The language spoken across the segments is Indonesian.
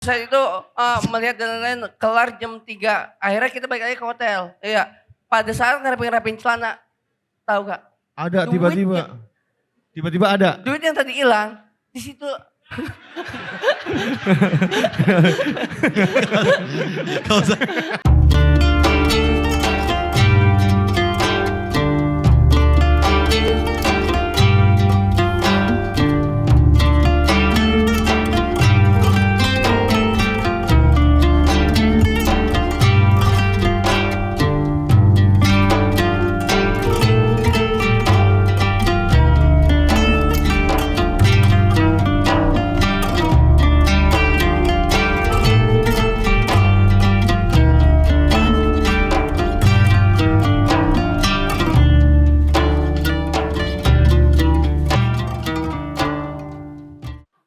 Saya itu melihat dan lain-lain kelar jam 3. Akhirnya kita balik lagi ke hotel. Iya. Pada saat ngerapin celana. Tahu gak? Ada tiba-tiba. Tiba-tiba ada. Duit yang tadi hilang. Di situ. Gak usah.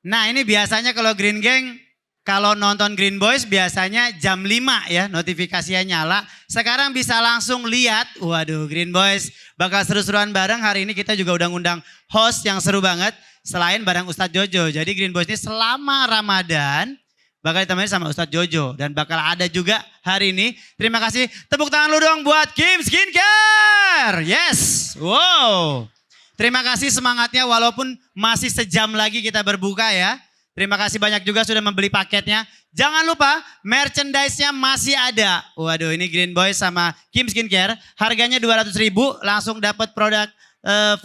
Nah ini biasanya kalau Green Gang, kalau nonton Green Boys biasanya jam 5 ya notifikasinya nyala. Sekarang bisa langsung lihat, waduh Green Boys bakal seru-seruan bareng. Hari ini kita juga udah ngundang host yang seru banget selain bareng Ustadz Jojo. Jadi Green Boys ini selama Ramadan bakal ditemani sama Ustadz Jojo. Dan bakal ada juga hari ini. Terima kasih, tepuk tangan lu dong buat Kim Skincare. Yes, wow. Terima kasih semangatnya walaupun masih sejam lagi kita berbuka ya. Terima kasih banyak juga sudah membeli paketnya. Jangan lupa merchandise-nya masih ada. Waduh ini Green Boys sama Kim Skincare. Harganya 200.000 langsung dapat produk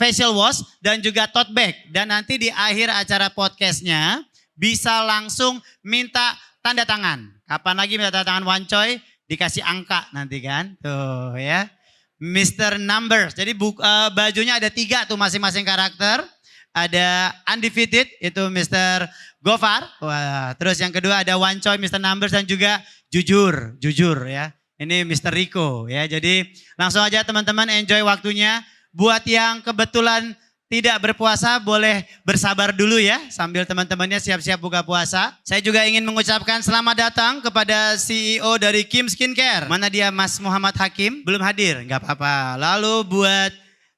facial wash dan juga tote bag. Dan nanti di akhir acara podcastnya bisa langsung minta tanda tangan. Kapan lagi minta tanda tangan Wancoy? Dikasih angka nanti kan. Tuh ya. Mr. Numbers. Jadi bajunya ada 3 tuh masing-masing karakter. Ada Undefeated itu Mr. Gofar. Wah, terus yang kedua ada Wancoy, Mr. Numbers dan juga Jujur ya. Ini Mr. Rico ya. Jadi langsung aja teman-teman enjoy waktunya. Buat yang kebetulan tidak berpuasa boleh bersabar dulu ya. Sambil teman-temannya siap-siap buka puasa. Saya juga ingin mengucapkan selamat datang kepada CEO dari Kim Skincare. Mana dia Mas Muhammad Hakim? Belum hadir, nggak apa-apa. Lalu buat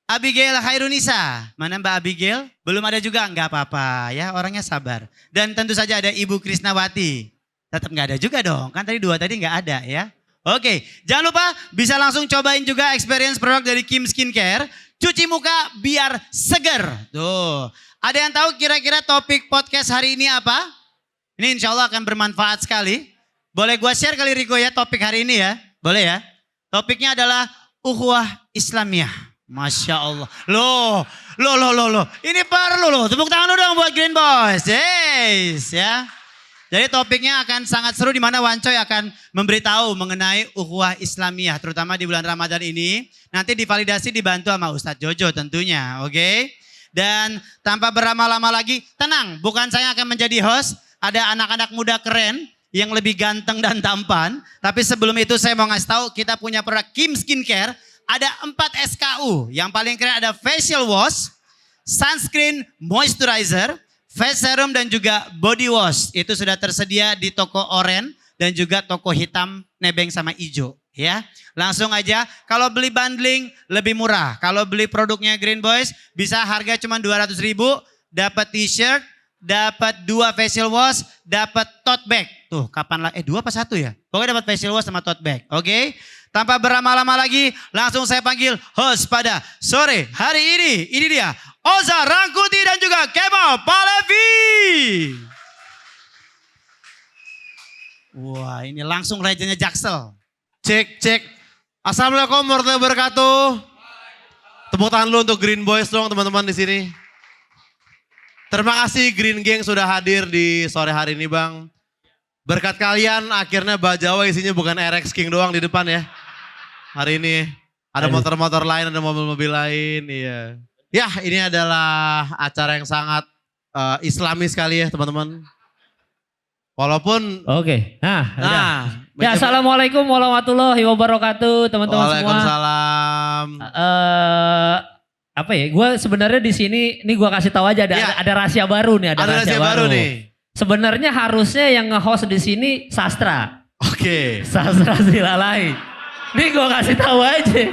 Abigail Hairunisa. Mana Mbak Abigail? Belum ada juga, nggak apa-apa ya. Orangnya sabar. Dan tentu saja ada Ibu Krisnawati. Tetap nggak ada juga dong. Kan tadi 2 tadi nggak ada ya. Oke, jangan lupa bisa langsung cobain juga experience produk dari Kim Skincare. Cuci muka biar seger. Tuh. Ada yang tahu kira-kira topik podcast hari ini apa? Ini insya Allah akan bermanfaat sekali. Boleh gue share kali Riko ya topik hari ini ya? Boleh ya? Topiknya adalah ukhuwah Islamiyah. Masya Allah. Loh. Ini perlu loh. Tepuk tangan dong buat Green Boys. Yes ya. Jadi topiknya akan sangat seru di mana Wancoy akan memberitahu mengenai ukhuwah Islamiyah terutama di bulan Ramadan ini. Nanti divalidasi dibantu sama Ustadz Jojo tentunya, oke? Dan tanpa berlama-lama lagi, tenang, bukan saya akan menjadi host, ada anak-anak muda keren yang lebih ganteng dan tampan. Tapi sebelum itu saya mau ngasih tahu kita punya produk Kim Skincare, ada 4 SKU. Yang paling keren ada facial wash, sunscreen, moisturizer, face serum dan juga body wash. Itu sudah tersedia di toko oranye dan juga toko hitam, nebeng sama hijau. Ya, langsung aja kalau beli bundling lebih murah. Kalau beli produknya Green Boys bisa harga cuma 200.000, dapat t-shirt, dapat 2 facial wash, dapat tote bag. Tuh, kapan lah 2 apa 1 ya? Pokoknya dapat facial wash sama tote bag. Oke? Tanpa berlama-lama lagi, langsung saya panggil host pada sore hari ini. Ini dia, Oza Rangkuti dan juga Kemal Palevi. Wah, ini langsung legendnya Jaksel. Cek. Assalamualaikum warahmatullahi wabarakatuh. Tepuk tangan dulu untuk Green Boys dong teman-teman di sini. Terima kasih Green Gang sudah hadir di sore hari ini Bang. Berkat kalian akhirnya Bajawa isinya bukan RX King doang di depan ya. Hari ini ada motor-motor lain, ada mobil-mobil lain. Iya. Ya ini adalah acara yang sangat islami sekali ya teman-teman. Walaupun oke. Nah. Ya, assalamualaikum warahmatullahi wabarakatuh teman-teman semua. Waalaikumsalam. Apa ya? Gue sebenarnya di sini, nih gue kasih tahu aja ada rahasia baru nih. Ada rahasia baru nih. Sebenarnya harusnya yang nge-host di sini Sastra. Oke. Sastra Silalai. Nih gue kasih tahu aja.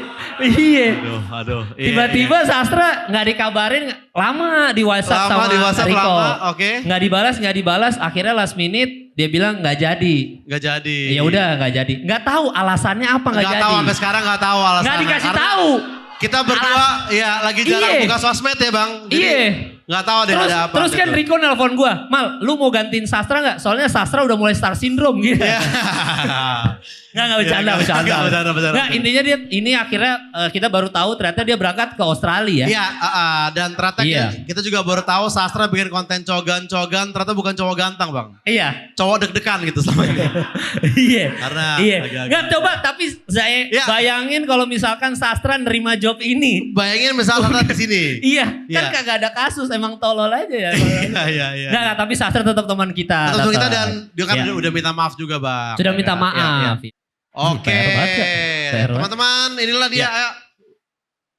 Iya. Aduh. Tiba-tiba Sastra nggak dikabarin lama di WhatsApp sama di WhatsApp Riko. lama, oke. Nggak dibalas. Akhirnya last minute dia bilang nggak jadi. Nggak jadi. Ya udah nggak jadi. Nggak tahu alasannya apa nggak jadi. Nggak tahu sampai sekarang nggak tahu alasannya. Nggak dikasih Karena tahu. Kita berdua ya lagi jarang Iya. buka sosmed ya bang. Jadi Iya. nggak tahu deh Terus, ada apa. terus kan gitu. Riko nelpon gue, Mal, lu mau gantiin Sastra nggak? Soalnya Sastra udah mulai star syndrome gitu. Iya. Nggak bercanda, Iya, bercanda. nggak, bercanda. Nggak, intinya dia ini akhirnya kita baru tahu ternyata dia berangkat ke Australia. Iya, dan ternyata Iya. kita juga baru tahu Sastra bikin konten cogan-cogan, ternyata bukan cowok ganteng bang. Iya. Cowok deg-degan gitu selama ini. Iya. Karena iya. agak-agak. Nggak coba tapi saya Iya. bayangin kalau misalkan Sastra nerima job ini. Bayangin misal Sastra di sini. Iya, kan Iya. kagak ada kasus, emang tolol aja ya. Iya. Nggak, tapi Sastra tetap teman kita. Tetap kita tetap. dan dia kan Iya. udah minta maaf juga bang. Sudah minta Iya, maaf. iya. Oke, Fair banget, ya. Fair banget. teman-teman inilah dia. Ya. Ayo.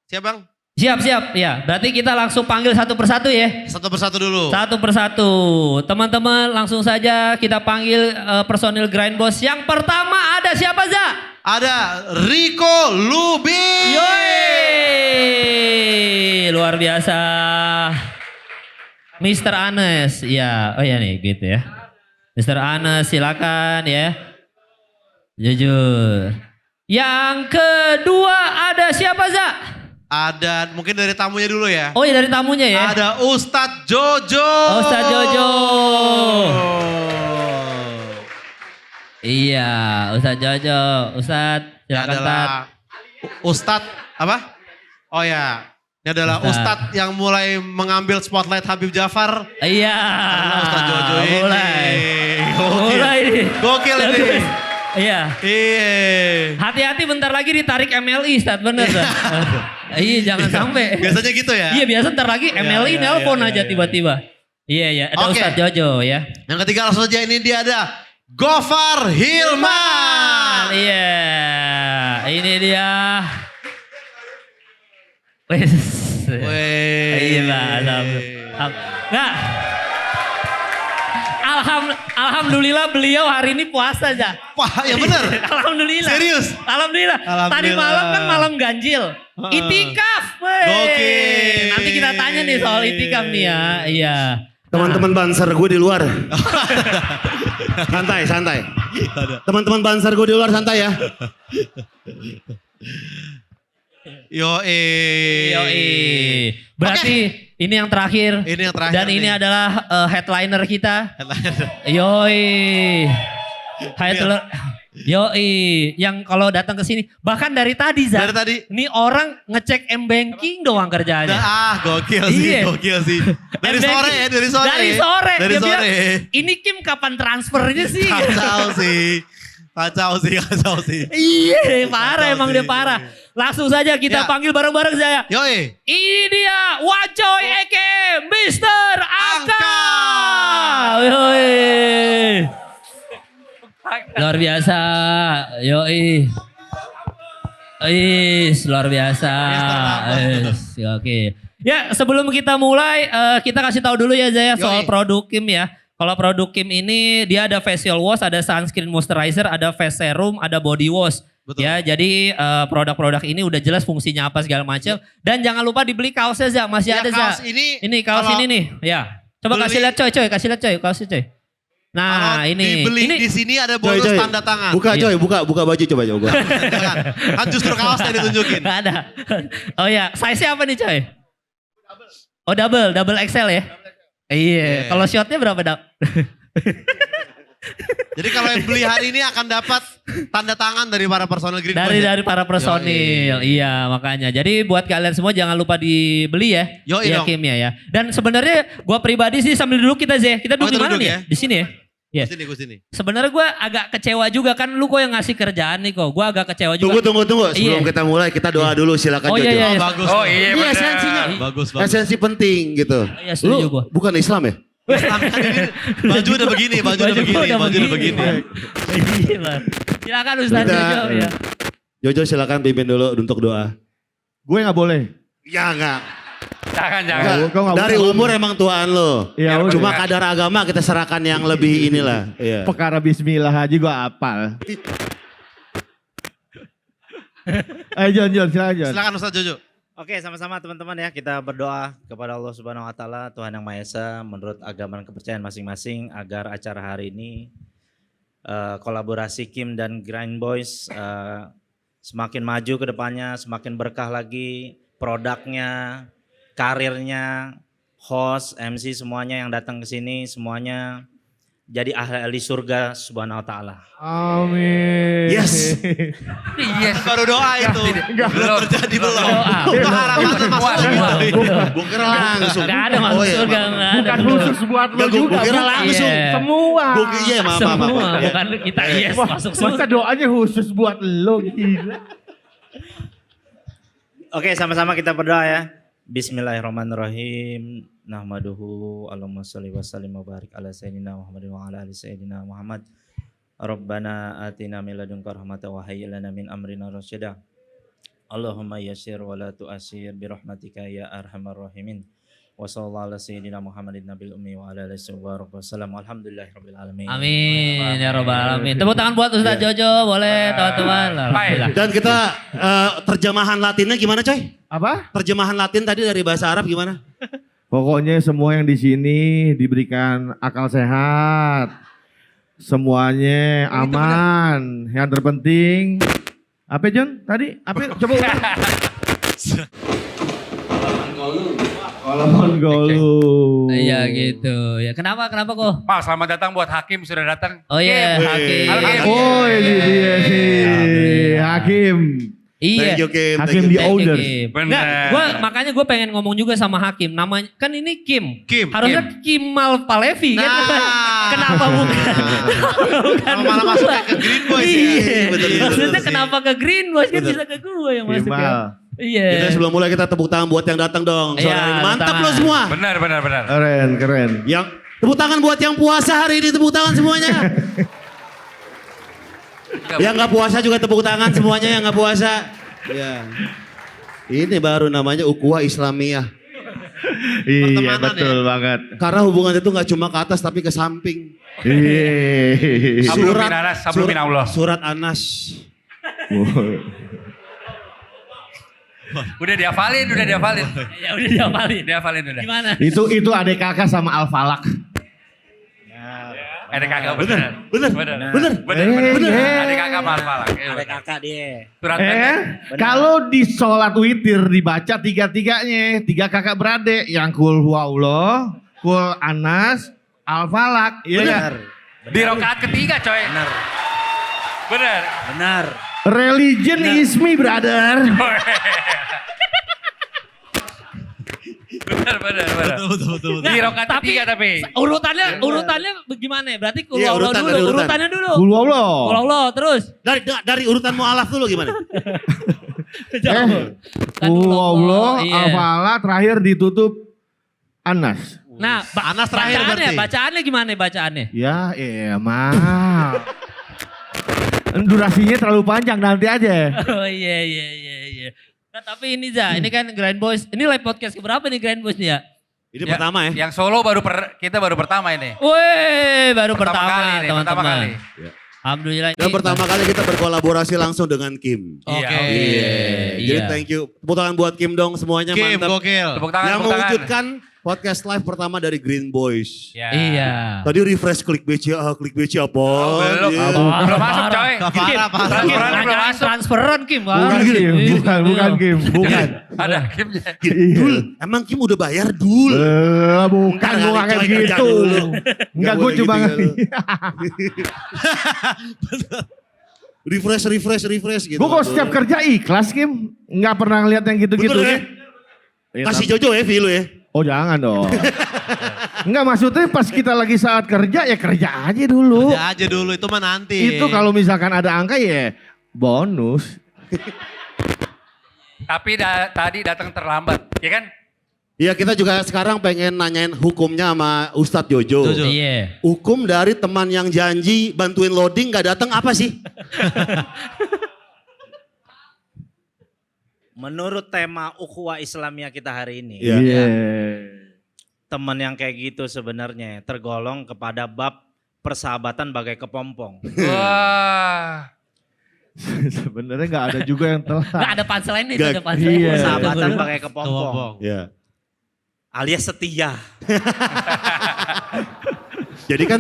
Siap bang? Siap, ya. Berarti kita langsung panggil satu persatu ya. Satu persatu dulu. Satu persatu. Teman-teman langsung saja kita panggil personil Grind Boss. Yang pertama ada siapa, Za? Ada Riko Lubin. Yoi! Luar biasa. Mr. Anes. Ya, oh ya nih gitu ya. Mr. Anes silakan ya. Jujur. Yang kedua ada siapa, Za? Ada mungkin dari tamunya dulu ya. Oh ya dari tamunya ya. Ada Ustadz Jojo. Ustadz Jojo. Iya, Ustadz Jojo. Ustadz silakan Tat. Adalah Ustadz apa? Oh ya, ini adalah Ustadz yang mulai mengambil spotlight Habib Jafar. Iya. Karena Ustadz Jojo ini. Mulai. Gokil. Mulai nih. Gokil ini. Iya. Iya. Hati-hati bentar lagi ditarik MLI, Ustadz, bener Ustadz. Iya, jangan sampai. Biasanya gitu ya. Iya, biasa ntar lagi MLI iya, nelpon iya, aja iya. tiba-tiba. Iya, ada Oke. Ustadz Jojo ya. Yang ketiga langsung saja ini dia ada Gofar Hilman. Iya, ini dia. Wes. Wih. Iya, Nah, Alhamdulillah beliau hari ini puasa aja. Wah, ya bener. Alhamdulillah. Serius? Alhamdulillah. Tadi Alhamdulillah. malam kan malam ganjil. Itikaf. Wey. Gokil. Nanti kita tanya nih soal itikaf nih ya. Iya. Teman-teman banser gue di luar. Santai. Teman-teman banser gue di luar santai ya. Yoi. Berarti ini yang terakhir. Ini yang terakhir Dan ini nih. adalah headliner kita. Yoi. Headliner. Yoi. Yang kalau datang ke sini. Bahkan dari tadi Zak. Dari tadi. Ini orang ngecek M-Banking doang kerjaannya. Gokil sih, Iya. gokil sih. Dari M-Banking. sore ya, dari sore. Dari sore. Dari Dia sore. bilang, ini Kim kapan transfernya sih? Kacau sih. Iya, parah Kacau emang sih. dia parah. Langsung saja kita Ya. panggil bareng-bareng saya. Yoi. Ini dia Wacoy Eke Mr. Angka. Yoi. Luar biasa. Yoi. Luar biasa. Oke. Ya, sebelum kita mulai kita kasih tahu dulu ya Zaya soal Yoi. produk Kim ya. Kalau produk Kim ini dia ada facial wash, ada sunscreen moisturizer, ada face serum, ada body wash. Betul. Ya, jadi produk-produk ini udah jelas fungsinya apa segala macam. Dan jangan lupa dibeli kaosnya Za, masih Ya, ada Za. kaos ini kaos kalau ini nih, ya. Coba beli- kasih lihat coy, kasih lihat coy, kaosnya coy. Nah, kalau ini. dibeli Ini di sini ada bonus Coy. tanda tangan. Buka coy, buka baju coba. Jangan. Kan justru kaos yang ditunjukin. Nggak ada. Oh ya, size-nya apa nih coy? Oh double XL ya? Iya, kalau shotnya berapa dak? Jadi kalau yang beli hari ini akan dapat tanda tangan dari para personel Green Boys. Dari para personil, iya makanya. Jadi buat kalian semua jangan lupa dibeli ya. Yoi Iya dong. Kim ya. Dan sebenarnya gua pribadi sih sambil duduk kita Zeh. Kita duduk kita di mana duduk nih? ya? Di sini ya. Iya. Gue sini. Sebenarnya gue agak kecewa juga kan lu kok yang ngasih kerjaan nih kok. Gue agak kecewa juga. Tunggu. Sebelum Iya. kita mulai kita doa dulu silakan Oh, Jojo. iya. Oh bagus. Ini esensinya. Bagus. Esensi penting gitu. Iya, setuju Lu gua. bukan Islam ya? Islam kan ini baju udah begini, baju udah begini. Iya. Silakan Ustaz Udah. Jojo ya. Jojo silakan pimpin dulu untuk doa. Gue gak boleh. Ya enggak. Enggak, kau nggak Dari boleh. umur emang Tuhan lo. Iya, udah. Cuma kadar agama kita serahkan yang lebih inilah. Iya. Perkara bismillah aja gue apal. Ayo Jon, silakan Jon. Silakan Ustaz Jojo. Oke, sama-sama teman-teman ya, kita berdoa kepada Allah Subhanahu wa taala, Tuhan yang Maha Esa, menurut agama dan kepercayaan masing-masing agar acara hari ini kolaborasi Kim dan Grind Boys semakin maju ke depannya, semakin berkah lagi produknya, karirnya, host, MC semuanya yang datang ke sini semuanya jadi ahli surga Subhanahu wa taala. Amin. Yes. Yes. Baru doa itu. Belum terjadi belum. Doa. Itu harapan masuk surga. Gue kira langsung. Gak ada masuk iya, surga, maaf. gak ada. Bukan dulu. khusus buat lo Gak, juga. gue kira bukan. langsung. Iya. Semua. Iya, maaf. Semua, Ya. bukan kita yes masuk Masa surga. doanya khusus buat lo, gila. Oke, sama-sama kita berdoa ya. Bismillahirrahmanirrahim. Nahmaduhu Allahumma sholli wa sallim wa barik ala sayyidina Muhammadin wa ala ali sayyidina Muhammad. Rabbana atina min ladunka rahmatan wa hayyi lana min amrina rasyada. Allahumma yassir wa la tu'assir bi rahmatika ya arhamar rahimin. Wa sallallahu ala sayyidina Muhammadin nabil ummi wa ala alihi wa sallam. Alhamdulillahirabbil alamin. Amin ya robbal alamin. Tepuk tangan buat Ustaz Jojo, boleh teman-teman. Alhamdulillah. Dan kita terjemahan Latinnya gimana coy? Apa? Terjemahan Latin tadi dari bahasa Arab gimana? Pokoknya semua yang di sini diberikan akal sehat. Semuanya aman. Yang terpenting apa John tadi? Apa? Coba ulang. Kolon golu. Iya gitu. Ya kenapa kok? Pak, selamat datang buat Hakim sudah datang. Oh iya, Hakim. Oh ini dia sih. Hakim. Iya. Thank you Kim. Hakim Thank di you. owners. Benar. Makanya gue pengen ngomong juga sama Hakim. Namanya kan ini Kim. Kim. Harusnya Kimal Palevi kan. Nah. Kenapa bukan? bukan Malah gua? masuknya ke Green Boys ya. Iya. Betul, betul, Maksudnya betul. kenapa ke Green Boys kan Betul. bisa ke gue yang masuk ya. Kimal. Iya. Kita sebelum mulai kita tepuk tangan buat yang datang dong. Iya, Sore hari ini. Mantap tepuk lo tangan. semua. Benar. Keren. Yang tepuk tangan buat yang puasa hari ini, tepuk tangan semuanya. Yang nggak puasa juga tepuk tangan semuanya yang nggak puasa. Ya. Ini baru namanya ukhuwah Islamiyah. Iya Pertemanan betul banget. Karena hubungan itu nggak cuma ke atas tapi ke samping. Iya. Sabrun min Allah. Surat Anas. Udah dihafalin. Ya udah dihafalin. udah. Gimana? Itu adik kakak sama Al Falak. Ada kakak bener. Eh. Ada kakak mal-malak. Ada kakak dia. Surat pendek. Kalau di sholat witir dibaca tiga-tiganya, tiga kakak beradik, yang kul huwallah, kul Anas, Al Falak, iya nggak? Di rakaat ketiga coy. Bener. Religion is me, brother. Bener. Betul. Di rakaat ketiga tapi. Urutannya bagaimana? Berarti kul Iya, Allah urutan, dulu. dari urutan. Urutannya dulu. Kul huwallah. Kul Allah terus. Dari urutan mu'alaf dulu gimana? Kul huwallah, Iya. Al Falak, terakhir ditutup Anas. Nah, Anas terakhir berarti. bacaannya gimana bacaannya? Ya, emang. Durasinya terlalu panjang, nanti aja. Oh iya. Nah, tapi ini ini kan Grind Boys. Ini live podcast keberapa nih Grind Boys nih ya? Ini pertama ya. Yang solo kita baru pertama ini. Wih, baru Pertama pertama, kali nih, pertama teman-teman. kali. Alhamdulillah. Dan pertama kali kita berkolaborasi langsung dengan Kim. Oke. Jadi thank you. Tepuk tangan buat Kim dong semuanya Kim, mantap. gokil. Tepuk tangan, Yang tepuk tangan. mewujudkan podcast live pertama dari Green Boys. Ya. Iya. Tadi refresh klik BC apa? Belum. Iya. Belum masuk coy. Parah. Transferan belum masuk. Transferan Kim. Bukan Kim, bukan Kim, bukan. Ada Kimnya. Dul, emang Kim udah bayar Dul? Bukan, Enggak, gue kayak coy, kerja gitu. dulu. Enggak, Nggak gue boleh cuma gitu, refresh gitu. gue kok setiap kerja ikhlas Kim. Enggak pernah ngeliat yang gitu-gitu. Bener ya? Kasih Jojo ya Vilo ya. Oh jangan dong. Enggak, maksudnya pas kita lagi saat kerja ya kerja aja dulu. Ya aja dulu itu mah nanti. Itu kalau misalkan ada angka ya bonus. Tapi tadi datang terlambat, ya kan? Iya, kita juga sekarang pengen nanyain hukumnya sama Ustadz Jojo. Iya. Hukum dari teman yang janji bantuin loading gak datang apa sih? Menurut tema ukhuwah Islamiyah kita hari ini, Iya. teman yang kayak gitu sebenarnya tergolong kepada bab persahabatan bagai kepompong. Wah. Sebenarnya nggak ada juga yang telat. Nggak ada punchline nih, Nggak, ada punchline. iya. Sahabatan Betul. pakai kepompong. Ya. Alias setia. Jadi kan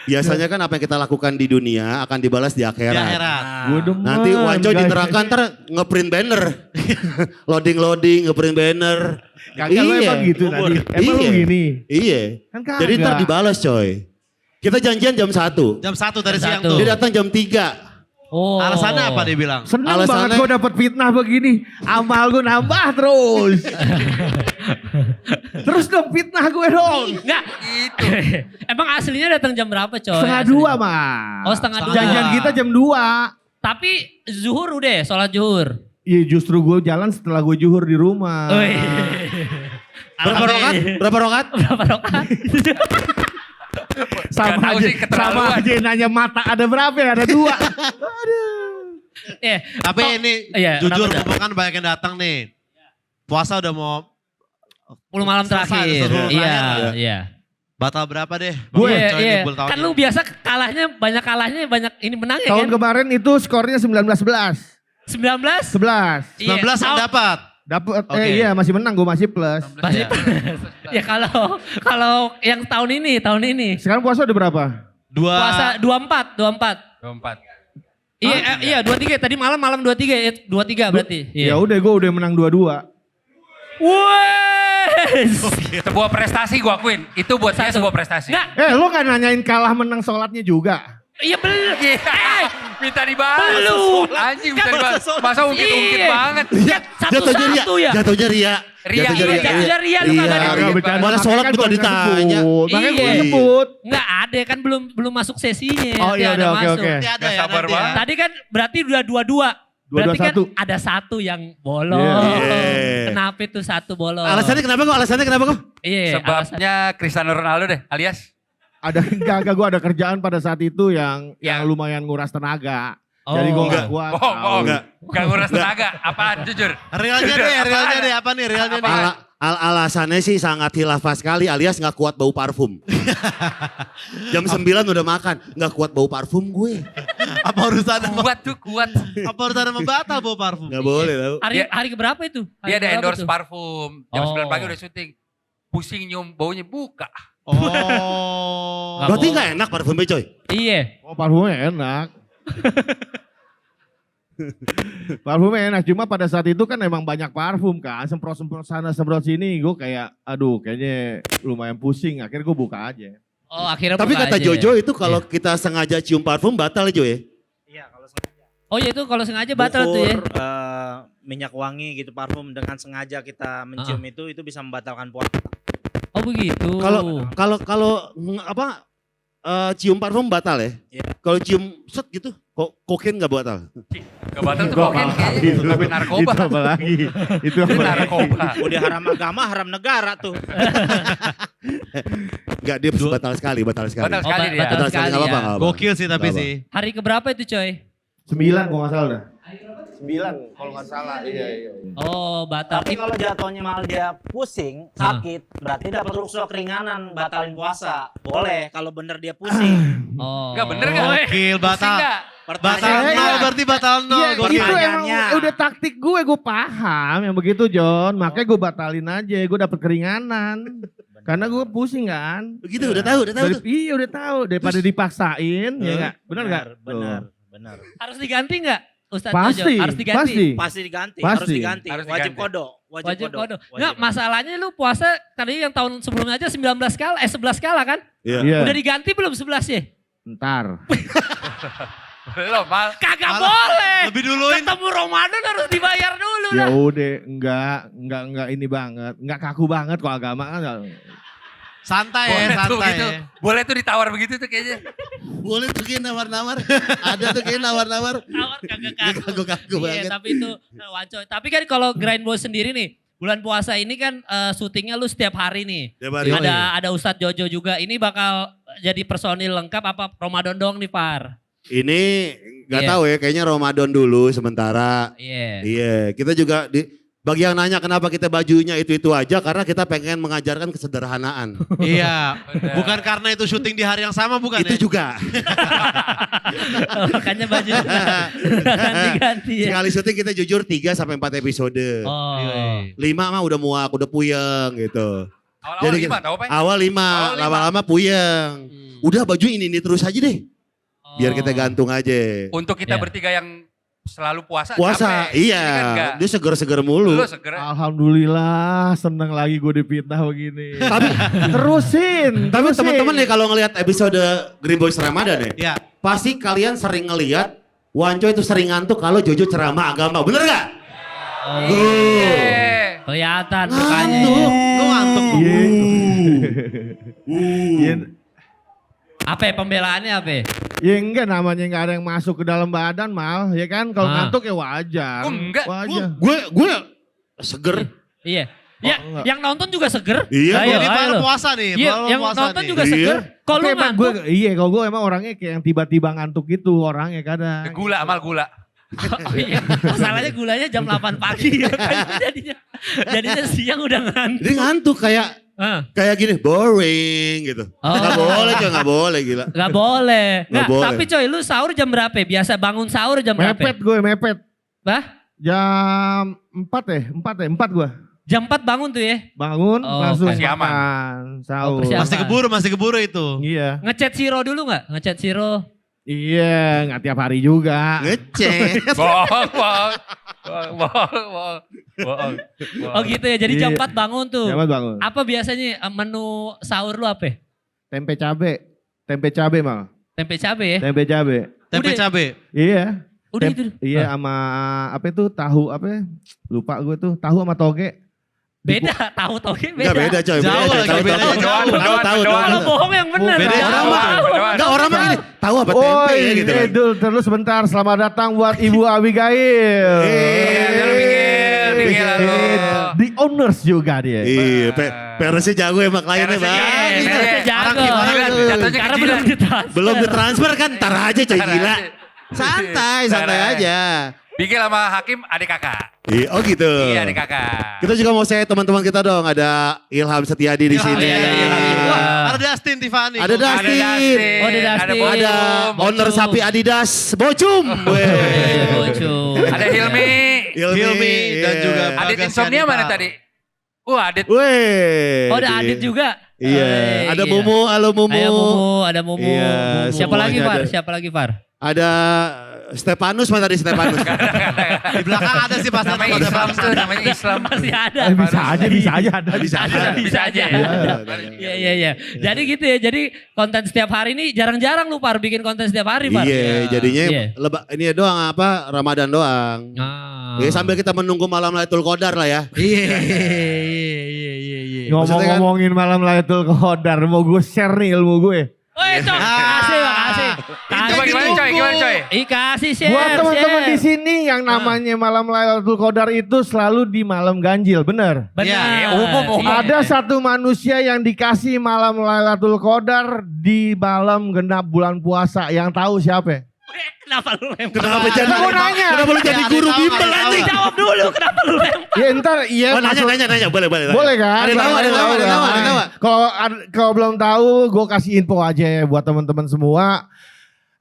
biasanya kan apa yang kita lakukan di dunia akan dibalas di Di akhirat. akhirat. Gue demen. Nanti Wancoy di guys. neraka ntar ngeprint banner. Loading, ngeprint banner. Kagak lu emang gitu Kubur. tadi. Emang lu Iya. gini. Iya. Kan kagak. Jadi ntar dibalas coy. Kita janjian jam 1. Jam 1 dari Jam siang 1. tuh. Dia datang jam 3. Oh. Alasannya apa dia bilang? Seneng Alasannya- banget gue dapet fitnah begini. Amal gue nambah terus. Terus dong fitnah gue dong. Enggak. Itu. Emang aslinya datang jam berapa coy? Setengah Aslinya? 2 mas. Oh, setengah 2. Janjian kita jam 2. Tapi zuhur udah, sholat zuhur. Iya justru gue jalan setelah gue juhur di rumah. Wih. Berapa rokat? Berapa rokat? Berapa rokat? Nggak tahu sih, keterlaluan. sama aja nanya mata ada berapa ya? Ada 2. Eh, Tapi ini iya, jujur kenapa mumpung kan banyak yang datang nih. Puasa udah mau 10 malam Selesai, terakhir. selesai. Iya, Iya. iya. batal berapa deh? Gue, Iya, Coy, iya. di bulan tahun Kan ini. lu biasa kalahnya banyak ini menang ya Tahun kan? kemarin itu skornya 19-11. 19? 11. Iya, 19 yang tahun- dapat. Dapat Oke. iya masih menang gue masih plus. Masih ya kalau yang tahun ini Sekarang puasa udah berapa? puasa 24. 24. Iya 23 tadi malam 23 berarti. Ya Iya. udah gue udah menang 2-2. Wes. Sebuah prestasi gue akuin. Itu buat dia Satu. sebuah prestasi. Enggak, Lo gak nanyain kalah menang sholatnya juga? iya belum. Minta dibahas. Belum. Anjing minta dibahas. Masa ungkit-ungkit Iya. banget. Satu-satu ya. Jatuhnya ria. Ria, Jatuhnya iya, jatuhnya ria, lu kagak ada. Kagak bercanda. Mana Makanya sholat kan bukan gua ditanya. sebut. Makanya gue Iya. sebut. Enggak ada kan belum masuk sesinya. Oh nanti iya ada udah oke masuk. oke. Nanti ada Nggak ya sabar nanti ya. banget. Tadi kan berarti udah 2-2. Berarti kan 2-2-1. ada satu yang bolong. Iya. Kenapa itu satu bolong? Alasannya kenapa kok? Alasannya kenapa kok? Iya, Sebabnya Cristiano Ronaldo deh alias. Ada enggak gue ada kerjaan pada saat itu yang Ya. lumayan nguras tenaga. Oh. Jadi gue Enggak. gak kuat. Bohong, bohong. Enggak. Gak nguras tenaga. Apaan jujur? Realnya Jujur, deh, realnya apaan? deh apa nih realnya nih? Alasannya sih sangat hilafah sekali alias gak kuat bau parfum. Jam 9 udah makan, gak kuat bau parfum gue. Apa urusan sama Kuat tuh kuat. apa urusan sama batal bawa parfum? Gak boleh tau. Hari keberapa itu? Hari Dia ada keberapa endorse tuh? parfum. Jam Oh. 9 pagi udah syuting. Pusing nyium baunya buka. Oh. Nggak Berarti boleh. gak enak parfumnya coy. Iya. Oh parfumnya enak. Parfumnya enak, cuma pada saat itu kan emang banyak parfum kan. Semprot-semprot sana, semprot sini. Gue kayak, aduh kayaknya lumayan pusing. Akhirnya gue buka aja. Oh akhirnya Tapi buka kata aja. Jojo itu kalau kita sengaja cium parfum batal ya Jo ya. Iya kalau sengaja. Oh ya itu kalau sengaja batal tuh ya. Minyak wangi gitu parfum dengan sengaja kita mencium itu bisa membatalkan puasa. Oh begitu. Kalau apa cium parfum batal ya? Iya. Kalau cium set gitu, kok kokain gak batal? Gak batal tuh kokain kayaknya. Tapi narkoba. Itu apa lagi? Itu apa Itu lagi? narkoba. Udah haram agama, haram negara tuh. Enggak, dia batal sekali, batal sekali. Batal sekali dia. Batal sekali, nggak apa-apa, nggak apa-apa. Gokil sih tapi Nggak apa. sih. Hari keberapa itu coy? 9 kalau gak salah dah. 9 kalau gak salah. Iya. Oh batal. Tapi kalau jatuhnya malah dia pusing, sakit, berarti dapat rukhsah keringanan, batalin puasa. Boleh kalau bener dia pusing. Oh. Enggak bener gak? Gokil batal. Batal Pertanyaannya- nol berarti batal nol. Iya Gokil. itu emang Pertanyaannya. udah taktik gue paham yang begitu John. Makanya gue batalin aja, gue dapet keringanan. Karena gue pusing kan. Begitu udah tahu tuh. Iya udah tahu daripada dipaksain ya enggak? Benar enggak? Benar. Harus diganti nggak? Ustadz Pasti, Jojo? Harus diganti. pasti. Pasti diganti, Pasti. harus diganti. Harus Wajib diganti. kodo. Wajib kodo. Nggak, masalahnya lu puasa tadi yang tahun sebelumnya aja 19 kala, 11 kala kan? Iya. Iya. Udah diganti belum 11 ya? Ntar. Belum mal. Kagak Malah boleh. lebih duluin. Ketemu Ramadan harus dibayar dulu Ya lah. udah, enggak ini banget. Enggak kaku banget kok agama kan. Santai ya, Boleh tuh santai begitu. ya. Boleh tuh ditawar begitu tuh kayaknya. Boleh tuh kayak nawar-nawar. Ada tuh kayak nawar-nawar. Tawar kagak kaku. Kaku-kaku Iya, banget. tapi itu wancoy. Tapi kan kalau Grind Boys sendiri nih, bulan puasa ini kan syutingnya lu setiap hari nih. Tiap hari. Ada Ustadz Jojo juga. Ini bakal jadi personil lengkap apa Ramadan dong nih, Par? Ini nggak Iya. tahu ya, kayaknya Ramadan dulu sementara. Iya. Iya, kita juga Bagi yang nanya kenapa kita bajunya itu-itu aja, karena kita pengen mengajarkan kesederhanaan. Iya, bukan karena itu syuting di hari yang sama bukan Itu ya? juga. Makanya baju ganti-ganti ya. Sekali syuting kita jujur 3 sampai 4 episode. Oh. 5 mah udah muak, udah puyeng gitu. Awal-awal Jadi 5 tahu Pak? Awal 5, Awal 5. lama-lama puyeng. Udah baju ini terus aja deh. Biar kita gantung aja. Untuk kita Ya. bertiga yang selalu puasa. Puasa, capek. Ini iya. kan enggak. Dia seger-seger mulu. Lu seger. Alhamdulillah seneng lagi gue dipitnah begini. Tapi terusin. tapi teman-teman nih kalau ngelihat episode Green Boys Ramadan ya, Iya. pasti kalian sering ngelihat Wanco itu sering ngantuk kalau Jojo ceramah agama. Bener gak? Eh, Kelihatan mukanya. Ngantuk. Lu ngantuk. Iya. Apa ya, pembelaannya apa ya? Ya enggak, namanya enggak ada yang masuk ke dalam badan mal, ya kan? Kalau ngantuk ya wajar. Oh, enggak. Wajar. Gue seger. Iya. Ya, enggak. yang nonton juga seger. Iya, Ayo, Ini ayo baru lu. puasa nih. Iya, baru yang puasa nonton nih. juga Iya. seger. Kalau Tapi lu emang ngantuk, kalau gue emang orangnya kayak yang tiba-tiba ngantuk gitu orangnya kadang. gula amal gula. oh iya, masalahnya gulanya jam 8 pagi ya kan. Jadinya siang udah ngantuk. Dia ngantuk kayak gini, boring gitu. Oh. Gak boleh coy, gak boleh gila. Gak boleh. Nggak boleh. Tapi coy, lu sahur jam berapa? Biasa bangun sahur jam berapa? Mepet gue, mepet. Bah? Jam 4 gue. Jam 4 bangun tuh ya? Bangun Oh, langsung masih aman. makan, sahur. persiapan. Masih keburu itu. Iya. Ngechat Siro dulu gak? Ngechat Siro. Iya, nggak tiap hari juga. Ngecek. Bohong, bohong. Bohong. Oh gitu ya, jadi jam Iya. 4 bangun tuh. Jangan bangun. Apa biasanya menu sahur lu apa? Tempe cabe mal. Tempe cabe ya? Tempe cabe. Tempe Udah. cabe. Iya. Udah itu. Iya sama apa itu tahu apa ya? Lupa gue tuh, tahu sama toge. Beda, tahu toge Enggak beda coy. Jauh lagi, Tahu, beda tahu, jauh. tahu. Kalau bohong yang bener. Beda Tahu. jauh. Enggak orang mah gini, tahu apa tempe ya gitu. Dul, terus sebentar. Selamat datang buat Ibu Abigail. Halo, Miguel, halo. The owners juga dia. Iya, Peresnya jago emang kliennya Peresnya bang. jago. Gitu. Iya, jago. Gila, jatuhnya Karena kecilan. belum ditransfer. Belum ditransfer kan, ntar aja coy Ntar gila. aja. Santai Ntar aja. Miguel sama Hakim adik kakak. Iya, oh gitu. Iya adik kakak. Kita juga mau say teman-teman kita dong, ada Ilham Setiadi di sini. Ada Dustin Tiffany. Ada Dustin. Oh, ada Dustin. Bocum. Ada owner Bocum. sapi Adidas, Bocum. Bocum. Ada Hilmi. Hilmi dan iya. juga Adit Bagas Insomnia Yanita. mana tadi? Adit. Weh. Oh, ada Adit juga. Iya, ada Iya. Mumu, halo Mumu. Ayo Mumu, ada Mumu. Iya, Mumu. Siapa lagi semuanya Far? ada. Siapa lagi Far? Ada Stepanus, mana tadi Stepanus? Di belakang ada sih pas Namanya Islam tuh, namanya Islam. Masih ada. Bisa aja ada. Bisa aja. Bisa aja. Iya. Jadi gitu ya. Jadi konten setiap hari ini jarang-jarang lu Far bikin konten setiap hari Far. Iya, jadinya Iya. ini doang apa Ramadan doang. Ah. Ya, sambil kita menunggu malam Lailatul Qadar lah ya. Iya. Maksudnya kan- Ngomong-ngomongin malam Lailatul Qadar, mau gue share nih ilmu gue. Woi, Cok, kasih, Bang, kasih. Coba gimana coy, gimana coy? Kasih share. Buat teman-teman share. di sini yang namanya malam Lailatul Qadar itu selalu di malam ganjil, benar? Benar. Iya, umum. Ada satu manusia yang dikasih malam Lailatul Qadar di malam genap bulan puasa. Yang tahu siapa? Kenapa lu lempar? Kenapa jadi? Nah, gua nanya. Kenapa lu jadi guru bimbel nanti? Jawab dulu, kenapa lu lempar? Ya ntar iya. Oh, nanya, boleh. Boleh kan? Ada yang tahu, ada yang tahu. Kalau belum tahu, gue kasih info aja ya buat teman-teman semua.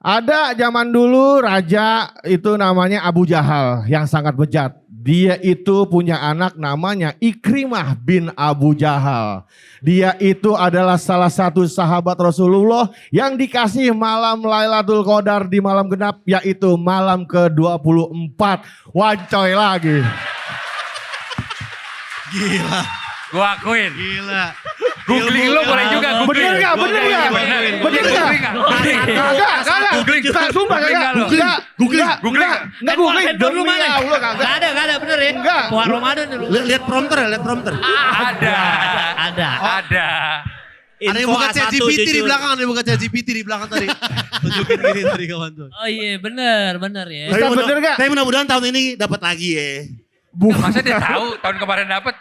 Ada zaman dulu raja itu namanya Abu Jahal yang sangat bejat. Dia itu punya anak namanya Ikrimah bin Abu Jahal. Dia itu adalah salah satu sahabat Rasulullah yang dikasih malam Lailatul Qadar di malam genap, yaitu malam ke-24. Wancoy lagi. Gila. Gua akuin. Gila. Googling lu boleh juga googling. Bener gak? Bener gak? Bener gak? Kagak. Googling. Sumpah Googling kagak. nggak lu? Googling. Googling. Enggak googling. Handphone lu Demi mana? Allah kagak. Gak ada bener ya. Enggak. Puan Ramadan dulu. Lihat prompter. Ada. Ada. Ada. Ada yang buka ChatGPT di belakang, ada yang buka ChatGPT di belakang tadi. Tunjukin gini tadi kawan tuh. Oh iya bener ya. Ustaz, bener gak? Tapi mudah-mudahan tahun ini dapat lagi ya. Masa dia tahu tahun kemarin dapet.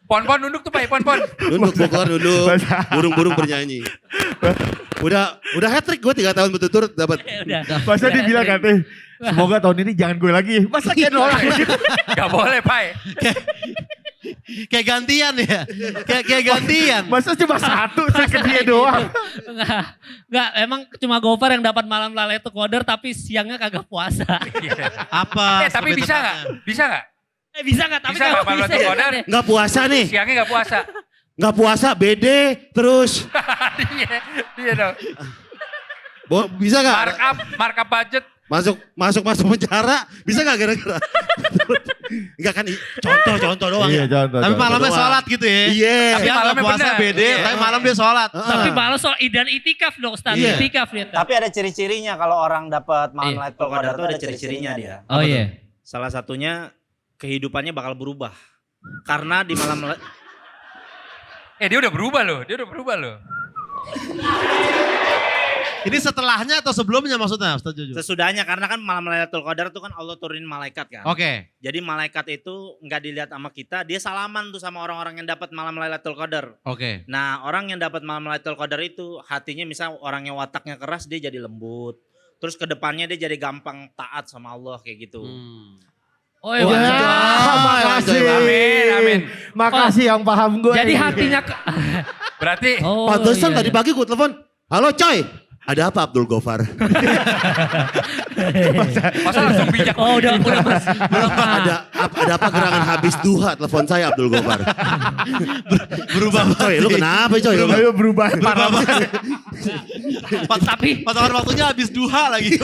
Pon-pon nunduk tuh Pak, pon-pon. Duduk, burung-burung bernyanyi. Udah hat trick gue 3 tahun berturut-turut dapat. Udah. Masa dibilang katanya, Semoga tahun ini jangan gue lagi. Masa kayak nolak gitu. Gak boleh, Pak. Kayak gantian ya. Kayak gantian. Masa cuma satu saya ke dia doang. Enggak, emang cuma Gofar yang dapat malam Lailatul Qadar tapi siangnya kagak puasa. Apa? Tapi bisa nggak? Bisa nggak? Bisa nggak? Tapi Bisa kalau nggak Malam bisa Lailatul ya, Qadar? Ustaz, ya. Nggak puasa nih. Siangnya nggak puasa. Nggak puasa BD terus. Iya dong. Bisa nggak? Markup budget. Masuk penjara. Bisa nggak gara-gara? Enggak kan contoh doang Iya, ya. contoh. Tapi malamnya doang. sholat gitu ya. Iya. Tapi malamnya malamnya puasa benar. beda, Iya. tapi malam dia sholat. Tapi malah soal idan itikaf dong Ustaz. Iya. Itikaf lihat. Tapi ada ciri-cirinya kalau orang dapat malam Iya. Lailatul Qadar Qadar tuh ada ciri-cirinya dia. Oh iya. Salah satunya kehidupannya bakal berubah. Karena di malam Dia udah berubah loh. Ini setelahnya atau sebelumnya maksudnya Ustaz Jojo? sesudahnya, karena kan malam Lailatul Qadar itu kan Allah turunin malaikat kan. Oke. Jadi malaikat itu nggak dilihat sama kita, dia salaman tuh sama orang-orang yang dapat malam Lailatul Qadar. Oke. Nah, orang yang dapat malam Lailatul Qadar itu hatinya misal orang yang wataknya keras dia jadi lembut. Terus ke depannya dia jadi gampang taat sama Allah kayak gitu. Oh iya. Makasih. Amin. Makasih yang paham gue. Jadi hatinya Berarti Oh, Pantesan iya, tadi iya. pagi gue telepon. Halo coy. Ada apa Abdul Gofar? masa langsung bijak. Oh udah Mas. ada apa gerangan habis duha telepon saya Abdul Gofar. Berubah coy. Lu kenapa coy? Ayo berubah. Tapi Patokan waktunya habis duha lagi.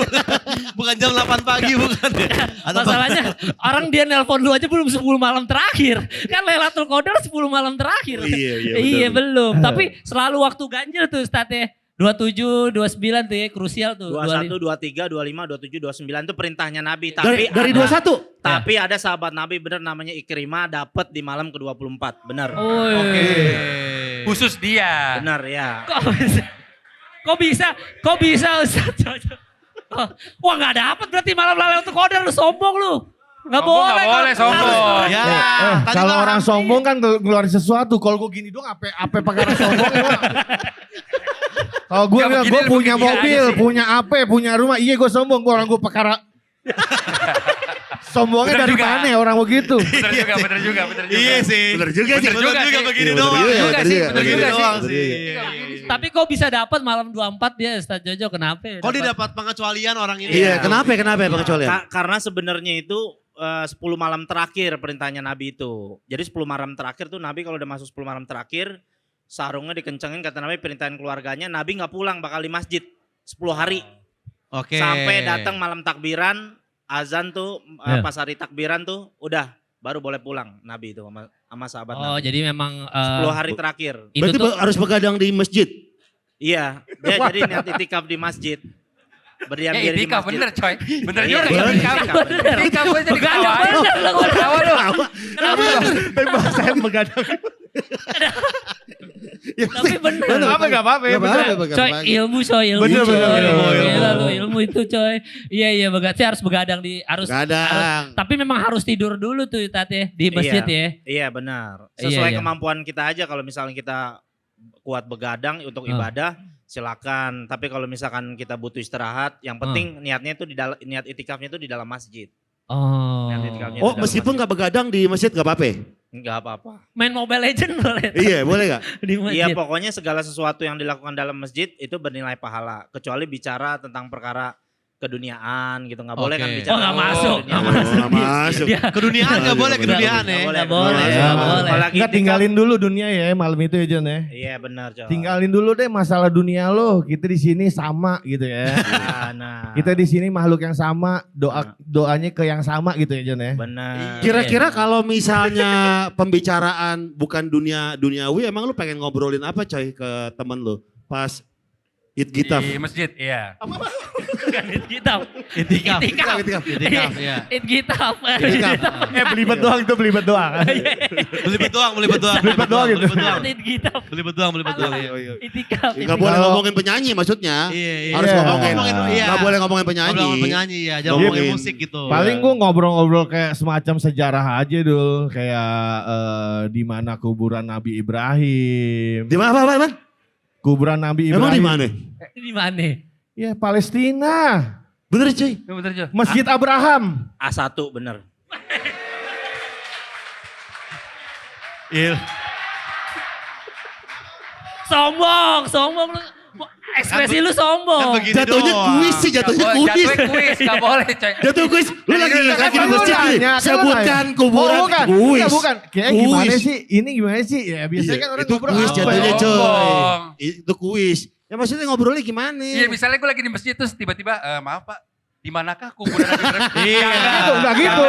Bukan jam 8 pagi bukan ya. masalahnya orang dia nelpon lu aja belum 10 malam terakhir. Kan Lailatul Qadar 10 malam terakhir. Iya, betul. belum. Tapi selalu waktu ganjil tuh Ustaz ya. 27, 29 tuh ya krusial tuh. 21, 23, 25, 27, 29 itu perintahnya Nabi. Tapi Dari ada, 21. Tapi ada sahabat Nabi bener namanya Ikrimah dapat di malam ke-24. Benar. Oh, Oke. Khusus dia. Benar ya. Kok bisa Ustaz? Wah gak dapet berarti malam Lailatul Qadar lu sombong lu. Gak Sombong, boleh. nggak boleh, sombong. Ya. Tadi Kalau malah orang Ramli. sombong kan ngeluarin sesuatu. Kalau gue gini doang apa perkara sombong emang. Kalau gue Nggak, bilang begini gue punya begini mobil, aja sih. punya apa, punya rumah. Iya gue sombong, gue orang gue perkara. Sombongnya Bener dari juga. mana ya orang begitu? Bener juga. Iya sih. Bener juga sih. Bener juga sih. begini Bener doang. juga, Bener bener sih, juga, bener bener juga juga. doang Bener sih. juga. Tapi kok bisa dapat malam 24 dia Ustaz Jojo kenapa? Kok dia dapat pengecualian orang ini? Iya, kenapa ya pengecualian? Karena sebenarnya itu 10 malam terakhir perintahnya Nabi itu. Jadi 10 malam terakhir tuh Nabi kalau udah masuk 10 malam terakhir, sarungnya dikencengin kata Nabi perintahin keluarganya, Nabi nggak pulang bakal di masjid 10 hari. Oke. Sampai datang malam takbiran, azan tuh Ya. pas hari takbiran tuh udah baru boleh pulang Nabi itu sama sahabat Oh Nabi. jadi memang 10 hari terakhir. itu Berarti tuh harus begadang di masjid. Iya, dia jadi niat itikaf di masjid. Berdiam Ya diri di itikaf masjid. bener coy. Bener Iya, juga bener. itikaf. Itikaf gue jadi Begadang ketawa. bener lu. Ketawa lu. Tapi bahasanya begadang. Tapi bener. Apa gak apa-apa ya bener. Coy ilmu Bener, coy. bener. Gila lu, ilmu itu coy. Iya begadang harus begadang di Begadang. tapi memang harus tidur dulu tuh Tate di masjid ya. Iya benar. Sesuai Iya. kemampuan kita aja kalau misalnya kita kuat begadang untuk ibadah silakan. Tapi kalau misalkan kita butuh istirahat, yang penting niatnya itu di dalam niat itikafnya itu di dalam masjid. Oh. Niat itikafnya Oh di dalam meskipun masjid. nggak begadang di masjid nggak apa-apa? Enggak apa-apa. Main Mobile Legend boleh Iya boleh nggak? di masjid. Iya pokoknya segala sesuatu yang dilakukan dalam masjid itu bernilai pahala. Kecuali bicara tentang perkara keduniaan gitu. Nggak boleh kan Oke. bicara. Oh, nggak masuk. keduniaan. Nggak masuk. Dia Keduniaan nggak boleh keduniaan ya. Nggak boleh, nggak boleh. Apalagi Enggak itikaf- tinggalin dulu dunia ya malam itu ya John ya. Iya benar coy. Tinggalin dulu deh masalah dunia lo. Kita di sini sama gitu ya. Nah, Kita di sini makhluk yang sama, doanya ke yang sama gitu ya John ya. benar. Kira-kira kalau misalnya pembicaraan bukan duniawi, emang lu pengen ngobrolin apa coy ke temen lu pas Itikaf? Di masjid, iya. Bukan Itikaf. Itikaf. Itikaf. Itikaf, iya. Itikaf. Belibet doang itu belibet doang. Belibet doang. Belibet doang gitu. Itikaf. Belibet doang. Itikaf. Nggak boleh ngomongin penyanyi maksudnya. Iya. Harus Iya. ngomongin. Iya. Nggak boleh ngomongin penyanyi. Ngomongin penyanyi ya, jangan Ngomongin. ngomongin musik gitu. Paling gue ngobrol-ngobrol kayak semacam sejarah aja dul, kayak di mana kuburan Nabi Ibrahim. Di mana apa? Kuburan Nabi Ibrahim. Emang di mana? Di mana? Ya Palestina. Bener cuy. Bener Jo. Masjid Abraham. A1 bener. Sombong lu. Ekspresi lu sombong. Jatuhnya kuis sih, jatuhnya kuis. Jatuhnya kuis, gak boleh coy. Jatuh kuis. Lu lagi di Kan lu masjid nih. nanya, kan lu Sebutkan nanya. kuburan Oh, bukan. kuis. Enggak, bukan. Kayak Kuis. gimana sih? Ini gimana sih? Ya biasanya Iya, kan orang itu ngobrol kuis apa jatuhnya ya? coy. Sombong. Itu kuis. Ya maksudnya ngobrolnya gimana? Iya misalnya gue lagi di masjid terus tiba-tiba, maaf Pak, di manakah kuburan Nabi Ibrahim? Iya. Enggak gitu.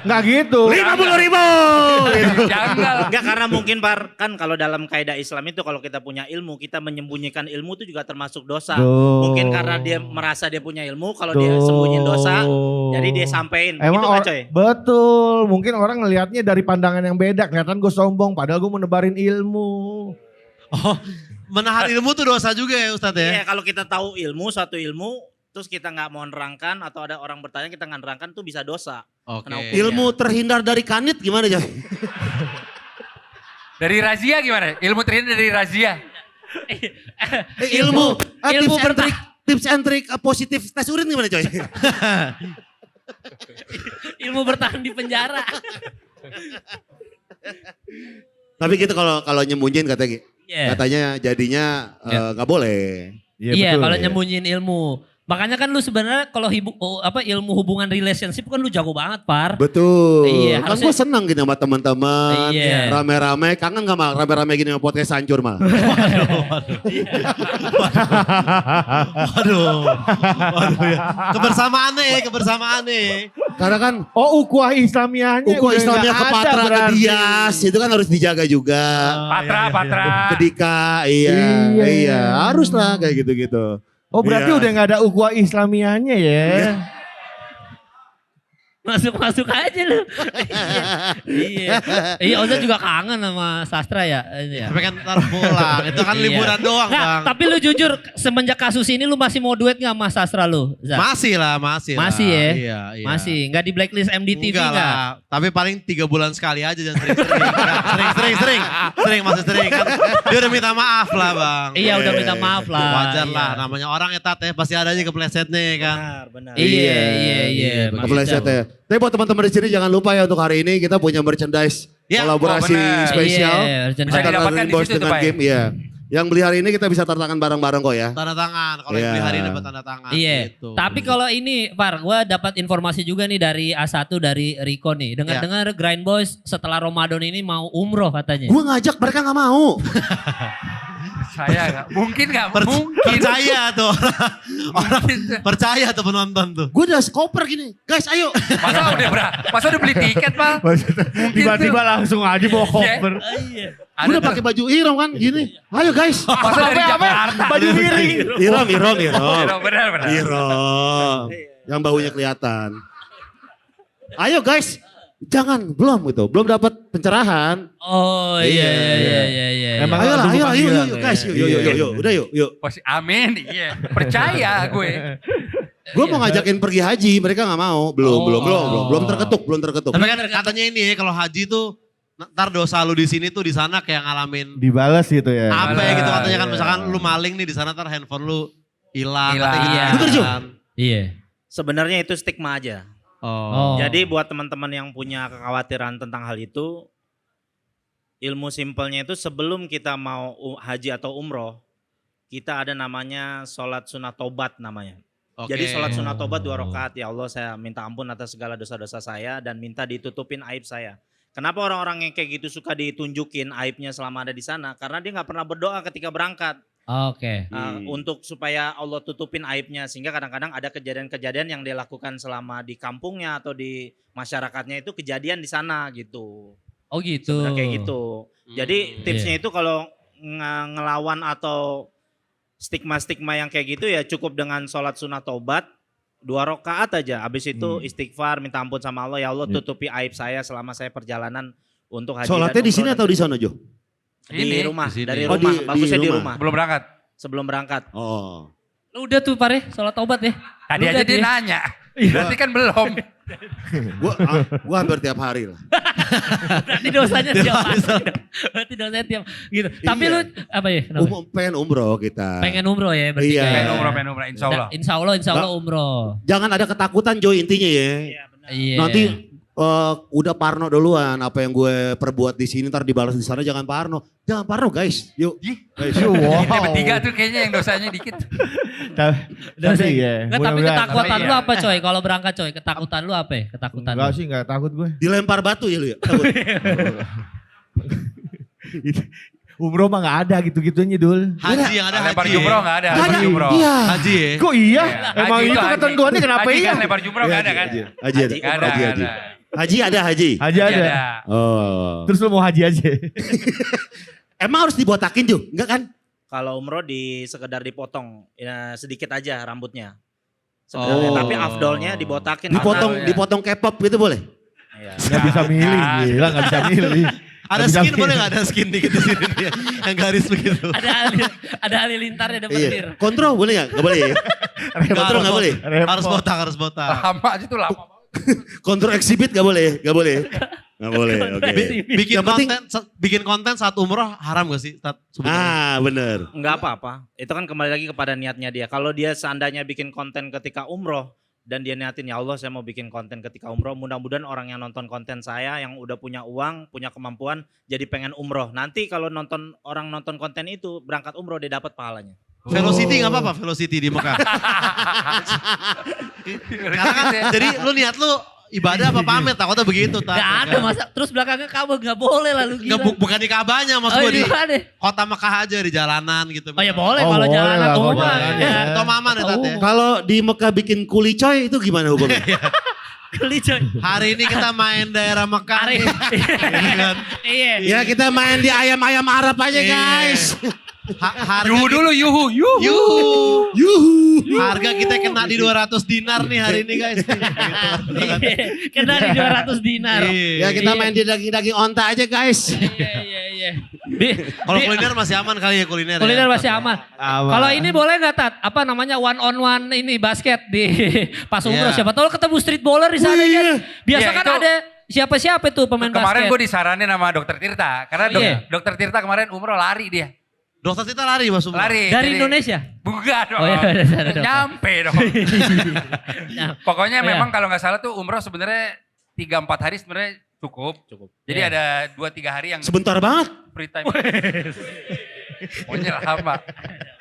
Enggak gitu. 50.000. Janggal. Enggak, karena mungkin Par, kan kalau dalam kaidah Islam itu kalau kita punya ilmu, kita menyembunyikan ilmu itu juga termasuk dosa. Tuh. Mungkin karena dia merasa dia punya ilmu, kalau dia sembunyiin dosa, jadi dia sampein. Emang Gitu kan coy? betul, mungkin orang ngelihatnya dari pandangan yang beda, kelihatan gue sombong, padahal gue menebarin ilmu. Oh, menahan ilmu tuh dosa juga ya Ustadz ya? Iya, kalau kita tahu ilmu, suatu ilmu, terus kita nggak mau nerangkan atau ada orang bertanya kita nggak nerangkan tuh bisa dosa. Oke. Kena hukum. Ilmu terhindar dari kanit gimana coy? Dari razia gimana? Ilmu terhindar dari razia. Ilmu ilmu tips and trick positif tes urin gimana coy? Ilmu bertahan di penjara. Tapi gitu kalau nyembunyiin Iya. katanya jadinya nggak boleh. Iya, betul. kalau nyembunyiin ilmu. Makanya kan lu sebenarnya kalau ilmu hubungan relationship kan lu jago banget, Par. Betul. Iya, Kan harusnya- gue seneng gini sama teman-teman. Iya. Rame-rame. Kangen gak mal rame-rame gini sama podcast hancur mal? Waduh ya. Kebersamaan nih. Karena kan Oh, ukhuwah Islamiyahnya ukhuwah udah Islamnya nggak ke ada Patra, ke berarti. Dias. Itu kan harus dijaga juga. Patra. Ke Dika. Iya. Harus lah kayak gitu-gitu. Oh, berarti Iya. udah nggak ada ukhuwah Islamiyahnya ya. Masuk aja lu. Iya. Iya, Oza juga kangen sama sastra ya. Iya. Tapi kan ntar pulang, itu kan Iya. liburan doang Nggak, Bang. tapi lu jujur semenjak kasus ini lu masih mau duet gak sama sastra lu? Zak? Masih lah. Masih Iya, ya? iya. Masih, nggak di blacklist MDTV Enggak nggak? lah, tapi paling 3 bulan sekali aja jangan sering-sering. Sering masih sering kan. Dia udah minta maaf lah Bang. Iya, udah minta maaf lah. Wajar Iya. lah, namanya orang ya Tat ya, pasti ada aja kepleset nih kan. Benar. Iya. Kepleset ya. Tapi buat teman-teman di sini jangan lupa ya untuk hari ini kita punya merchandise Ya, kolaborasi benar. spesial Iya, Bisa antara didapatkan Green di Boys situ tuh, dengan Pak. game. Iya. Yang beli hari ini kita bisa tanda tangan bareng-bareng kok ya. Tanda tangan, kalau yang Iya. beli hari ini dapat tanda tangan Iya. gitu. Tapi kalau ini, Par, gue dapat informasi juga nih dari A1 dari Riko nih. Dengar-dengar Grind Boys setelah Ramadan ini mau umroh katanya. Gue ngajak mereka nggak mau. Saya gak, mungkin gak? Mungkin. Percaya tuh orang percaya tuh penonton tuh. Gue udah skoper gini. Guys ayo. Masa udah beli tiket Pak? Tiba-tiba langsung aja bawa koper. Iya. Gue udah pakai baju Irom kan gini. Ayo guys. Masa dari Jakarta? Baju miring. Irom. Benar. Irom. Yang baunya kelihatan. Ayo guys. Jangan, belum gitu. Belum dapat pencerahan. Oh iya. Emang Ayolah, langsung ayo panggilan yuk ya. guys. Yuk. Udah yuk. Pasti amin, iya. Percaya gue. Gue mau ngajakin pergi haji, mereka nggak mau. Belum terketuk. Tapi kan katanya ini ya, kalau haji tuh ntar dosa lu di sini tuh di sana kayak ngalamin Dibalas gitu ya. apa ya gitu katanya kan, Iya. misalkan lu maling nih di sana ntar handphone lu hilang Hilang. katanya gitu. Iya. Bener, Jo? kan. Iya. Sebenarnya itu stigma aja. Oh. Jadi buat teman-teman yang punya kekhawatiran tentang hal itu, ilmu simpelnya itu sebelum kita mau haji atau umroh, kita ada namanya sholat sunat tobat namanya. Oke. Jadi sholat sunat tobat 2 rakaat, ya Allah saya minta ampun atas segala dosa-dosa saya dan minta ditutupin aib saya. Kenapa orang-orang yang kayak gitu suka ditunjukin aibnya selama ada di sana? Karena dia nggak pernah berdoa ketika berangkat. Oke. Untuk supaya Allah tutupin aibnya, sehingga kadang-kadang ada kejadian-kejadian yang dia lakukan selama di kampungnya atau di masyarakatnya itu kejadian di sana gitu. Oh gitu. Sebenarnya kayak gitu. Jadi tipsnya itu kalau ngelawan atau stigma-stigma yang kayak gitu ya cukup dengan sholat sunat tobat 2 rakaat aja. Habis itu istighfar, minta ampun sama Allah, ya Allah tutupi aib saya selama saya perjalanan untuk haji. Sholatnya dan di sini umroh atau di sana Jo? di Ini, rumah, di sini. dari Oh, rumah, di bagusnya di rumah. rumah. Belum berangkat. Sebelum berangkat. Oh. Udah tuh Pare, sholat taubat ya. Tadi Lu aja udah dia ya? nanya. Berarti kan belum. Gua hampir tiap hari lah. Berarti dosanya tiap hari. Berarti dosanya tiap gitu. Tapi Iya. lu apa ya? Kenapa? Pengen umroh kita. Pengen umroh ya berarti. Iya. Pengen umroh, insya Allah. Insya Allah umroh. Jangan ada ketakutan Joy intinya ya. Iya. Nanti udah parno duluan apa yang gue perbuat di sini ntar dibalas di sana jangan parno. Jangan parno guys. Yuk. Guys. Kita bertiga tuh kayaknya yang dosanya dikit. Tapi ya. Nggak, tapi ketakutan Tapi lu iya. apa coy? Kalau berangkat coy, ketakutan lu apa ya? Ketakutan Enggak lu. sih, enggak takut gue. Dilempar batu ya lu ya. Takut. Umroh mah enggak ada gitu-gitunya Dul. Haji yang ada Lempar haji. jumroh nggak ada. Nggak Lempar ada. jumroh. Iya. Haji ya. Kok iya? Haji Emang itu itu haji. ketentuannya kenapa Haji iya? kan lempar jumroh nggak ada kan? Haji ada. Nggak ada. Haji. nggak ada. Haji ada haji. Haji ada. Oh. Terus lu mau haji aja? Emang harus dibotakin Jo? Enggak kan? Kalau umroh sekedar dipotong ya, sedikit aja rambutnya. Sebenarnya, Oh. tapi afdolnya dibotakin. Dipotong K-pop gitu boleh? Iya. Enggak bisa milih, gila enggak bisa milih. Ada Nggak bisa skin boleh milih. nggak ada skin dikit di sini dia. Yang garis begitu. Ada halilintarnya ada petir. Iya. Kontrol boleh nggak? Nggak boleh ya? Kontrol nggak boleh? Harus botak, harus botak. Lama aja tuh lama. Kontrol exhibit nggak boleh? Nggak boleh? Nggak boleh, oke. Bikin Yang penting- bikin konten saat umroh haram gak sih? Ah bener. Enggak apa-apa. Itu kan kembali lagi kepada niatnya dia. Kalau dia seandainya bikin konten ketika umroh dan dia niatin ya Allah saya mau bikin konten ketika umroh. Mudah-mudahan orang yang nonton konten saya yang udah punya uang, punya kemampuan jadi pengen umroh. Nanti kalau orang nonton konten itu berangkat umroh dia dapat pahalanya. Velocity gak apa-apa, Velocity di Mekah. Karena kan, jadi lu niat lu ibadah apa pamit, takutnya begitu. Gak ada masa. Terus belakangnya kamu gak boleh lah lu gila. Bukan di Ka'bahnya, maksud Oh gue di gimana? kota Mekah aja, di jalanan gitu. Oh ya boleh Oh, kalau boleh jalanan lah, umum kalau mah. jalanan Ya. ya. Itu aman ya Tat ya. Kalau di Mekah bikin kuli coy itu gimana hukumnya? Geli coy. Hari ini kita main daerah Mekah Hari. nih. Ini kan. Iya. Ya kita main di ayam-ayam Arab aja Iya. guys. Harga Yuhu dulu, yuhu. Yuhu. Yuhu. Harga kita kena di 200 dinar nih hari ini guys. Gitu. Iya. Kena di 200 dinar. Iya. Ya kita Iya. main di daging-daging onta aja guys. Iya. Kalau kuliner masih aman kali ya kuliner. Kuliner ya? masih aman. Aman. Kalau ini boleh nggak Tat? Apa namanya one on one ini basket di pas umroh? Iya. Siapa tahu ketemu street bowler di sana kan. Biasa Iya, kan itu- ada siapa-siapa tuh pemain Kemarin basket. gue disaranin sama dokter Tirta. Karena Iya. dokter Tirta kemarin umroh lari dia. Dokter kita lari Mas Umar. Lari. Dari Jadi- Indonesia. Bukan dong. Oh iya, udah sana dong. Nyampe dong. Nah, Pokoknya Iya. memang kalau nggak salah tuh umroh sebenarnya 3-4 hari sebenarnya cukup. Jadi Iya. ada 2-3 hari yang Sebentar banget. free time. Maunya lama.